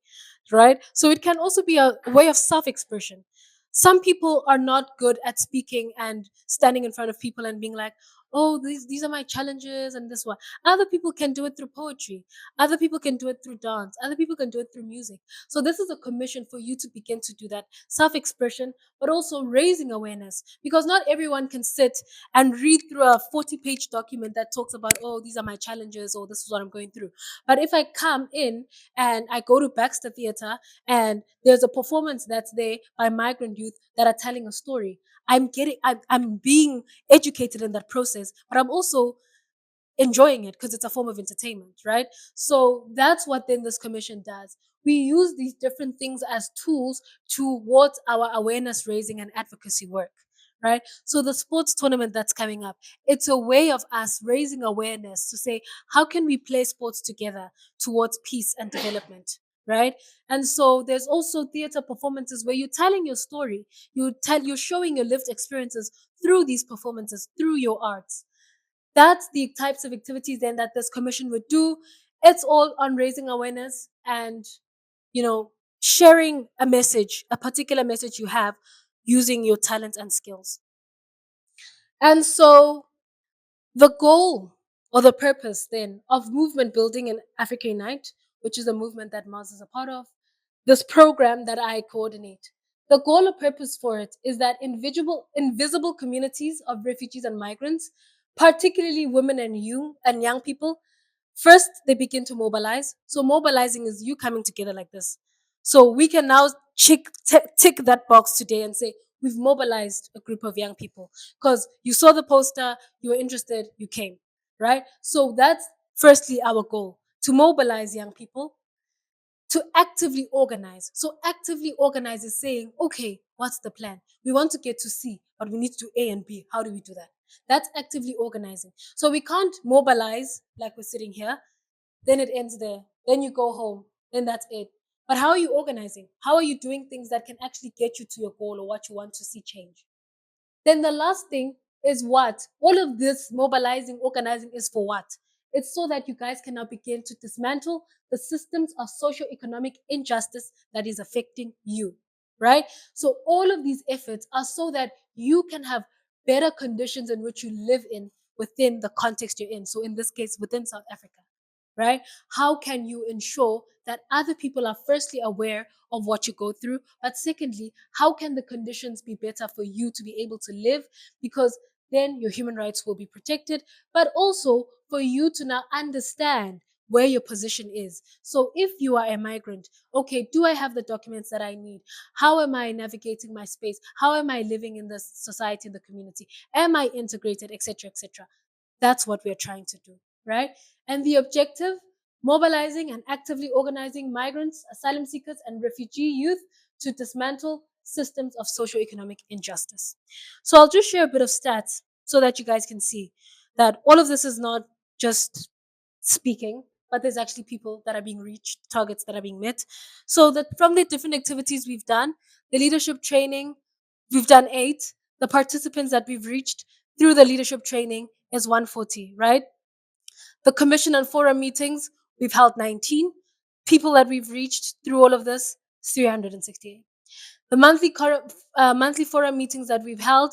right? So it can also be a way of self-expression. Some people are not good at speaking and standing in front of people and being like, oh, these are my challenges and this one. Other people can do it through poetry. Other people can do it through dance. Other people can do it through music. So this is a commission for you to begin to do that self-expression, but also raising awareness, because not everyone can sit and read through a 40-page document that talks about, oh, these are my challenges, or this is what I'm going through. But if I come in and I go to Baxter Theatre and there's a performance that's there by migrant youth that are telling a story, I'm being educated in that process, but I'm also enjoying it because it's a form of entertainment, right? So that's what then this commission does. We use these different things as tools towards our awareness raising and advocacy work, right? So the sports tournament that's coming up, it's a way of us raising awareness to say, how can we play sports together towards peace and development? Right? And so there's also theater performances where you're telling your story. You're showing your lived experiences through these performances, through your arts. That's the types of activities then that this commission would do. It's all on raising awareness and, sharing a message, a particular message you have using your talents and skills. And so the goal or the purpose then of movement building in Africa Unite, which is a movement that Mars is a part of, this program that I coordinate. The goal or purpose for it is that invisible communities of refugees and migrants, particularly women and young people, First, they begin to mobilize. So mobilizing is you coming together like this. So we can now tick that box today and say, we've mobilized a group of young people because you saw the poster, you were interested, you came, right? So that's firstly our goal, to mobilize young people, to actively organize. So actively organize is saying, okay, what's the plan? We want to get to C, but we need to do A and B. How do we do that? That's actively organizing. So we can't mobilize like we're sitting here, then it ends there. Then you go home, then that's it. But how are you organizing? How are you doing things that can actually get you to your goal or what you want to see change? Then the last thing is what? All of this mobilizing, organizing is for what? It's so that you guys can now begin to dismantle the systems of socio-economic injustice that is affecting you, right? So all of these efforts are so that you can have better conditions in which you live in within the context you're in. So in this case, within South Africa, right? How can you ensure that other people are firstly aware of what you go through, but secondly, how can the conditions be better for you to be able to live? Because then your human rights will be protected, but also for you to now understand where your position is. So if you are a migrant, okay, do I have the documents that I need? How am I navigating my space? How am I living in the society, in the community? Am I integrated, etc., etc.? That's what we're trying to do, right? And the objective, mobilizing and actively organizing migrants, asylum seekers, and refugee youth to dismantle systems of socioeconomic injustice. So I'll just share a bit of stats so that you guys can see that all of this is not just speaking, but there's actually people that are being reached, targets that are being met. So that from the different activities we've done, the leadership training, we've done 8. The participants that we've reached through the leadership training is 140, right? The commission and forum meetings, we've held 19. People that we've reached through all of this, 368. The monthly forum meetings that we've held,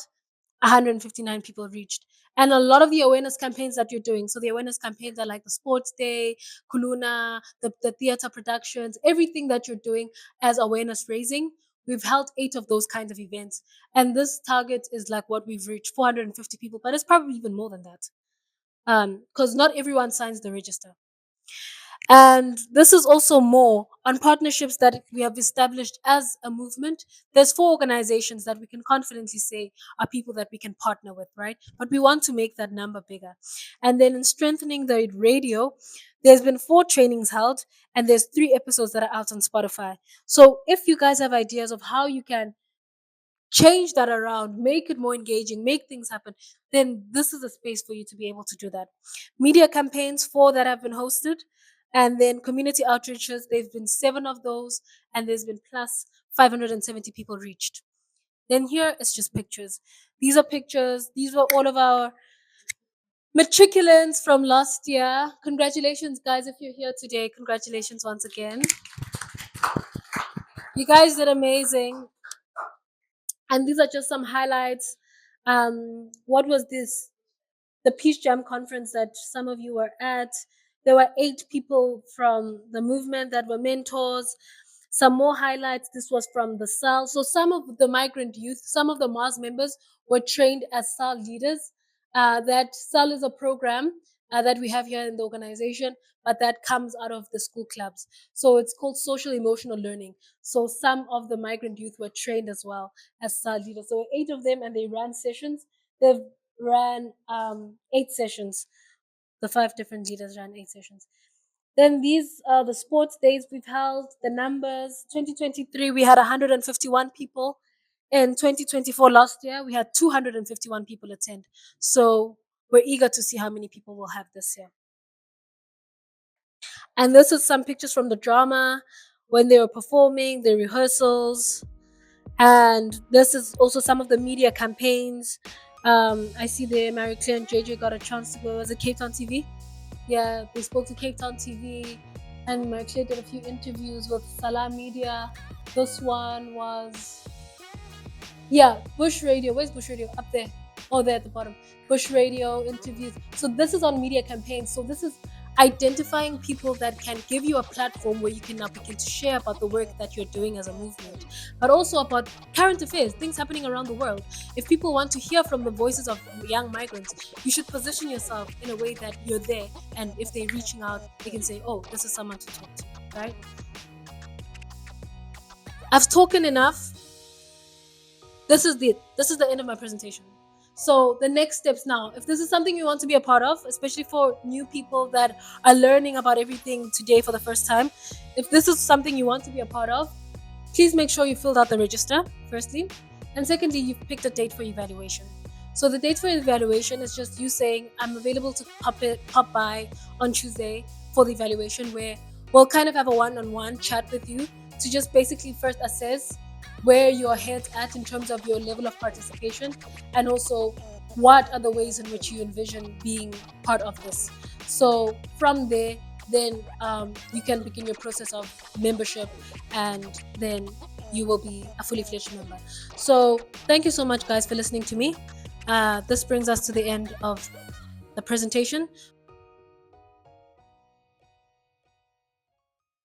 159 people reached. And a lot of the awareness campaigns that you're doing, so the awareness campaigns are like the sports day, Kuluna, the theater productions, everything that you're doing as awareness raising, we've held 8 of those kinds of events. And this target is like what we've reached, 450 people, but it's probably even more than that. Because not everyone signs the register. And this is also more on partnerships that we have established as a movement. There's 4 organizations that we can confidently say are people that we can partner with, right? But we want to make that number bigger. And then in strengthening the radio, there's been 4 trainings held, and there's 3 episodes that are out on Spotify. So if you guys have ideas of how you can change that around, make it more engaging, make things happen, then this is a space for you to be able to do that. Media campaigns, 4 that have been hosted, and then community outreaches, there's been 7 of those, and there's been plus 570 people reached. Then here is just pictures. These are pictures. These were all of our matriculants from last year. Congratulations, guys, if you're here today. Congratulations once again. You guys did amazing. And these are just some highlights. What was this? The Peace Jam conference that some of you were at. There were 8 people from the movement that were mentors. Some more highlights. This was from the SAL. So some of the migrant youth, some of the MAS members were trained as SAL leaders. That SAL is a program that we have here in the organization, but that comes out of the school clubs. So it's called social emotional learning. So some of the migrant youth were trained as well as SAL leaders. So 8 of them, and they ran sessions. They've ran 8 sessions. The 5 different leaders ran 8 sessions. Then these are the sports days we've held, the numbers. 2023, we had 151 people. In 2024, last year, we had 251 people attend. So we're eager to see how many people we'll have this year. And this is some pictures from the drama, when they were performing, the rehearsals. And this is also some of the media campaigns. I see there Marie Claire and JJ got a chance to go. Was it Cape Town TV? Yeah, they spoke to Cape Town TV. And Marie Claire did a few interviews with Salam Media. This one was... Yeah, Bush Radio. Where's Bush Radio? Up there. Oh, there at the bottom. Bush Radio interviews. So this is on media campaigns. So this is identifying people that can give you a platform where you can now begin to share about the work that you're doing as a movement, but also about current affairs, things happening around the world. If people want to hear from the voices of young migrants, you should position yourself in a way that you're there, and if they're reaching out, they can say, oh, this is someone to talk to, right? I've spoken enough. This is the end of my presentation. So the next steps now, if this is something you want to be a part of, especially for new people that are learning about everything today for the first time, if this is something you want to be a part of, please make sure you filled out the register, firstly. And secondly, you've picked a date for evaluation. So the date for evaluation is just you saying, I'm available to pop by on Tuesday for the evaluation, where we'll kind of have a one-on-one chat with you to just basically first assess where your head's at in terms of your level of participation, and also what are the ways in which you envision being part of this. So from there, then you can begin your process of membership, and then you will be a fully fledged member. So thank you so much, guys, for listening to me. This brings us to the end of the presentation.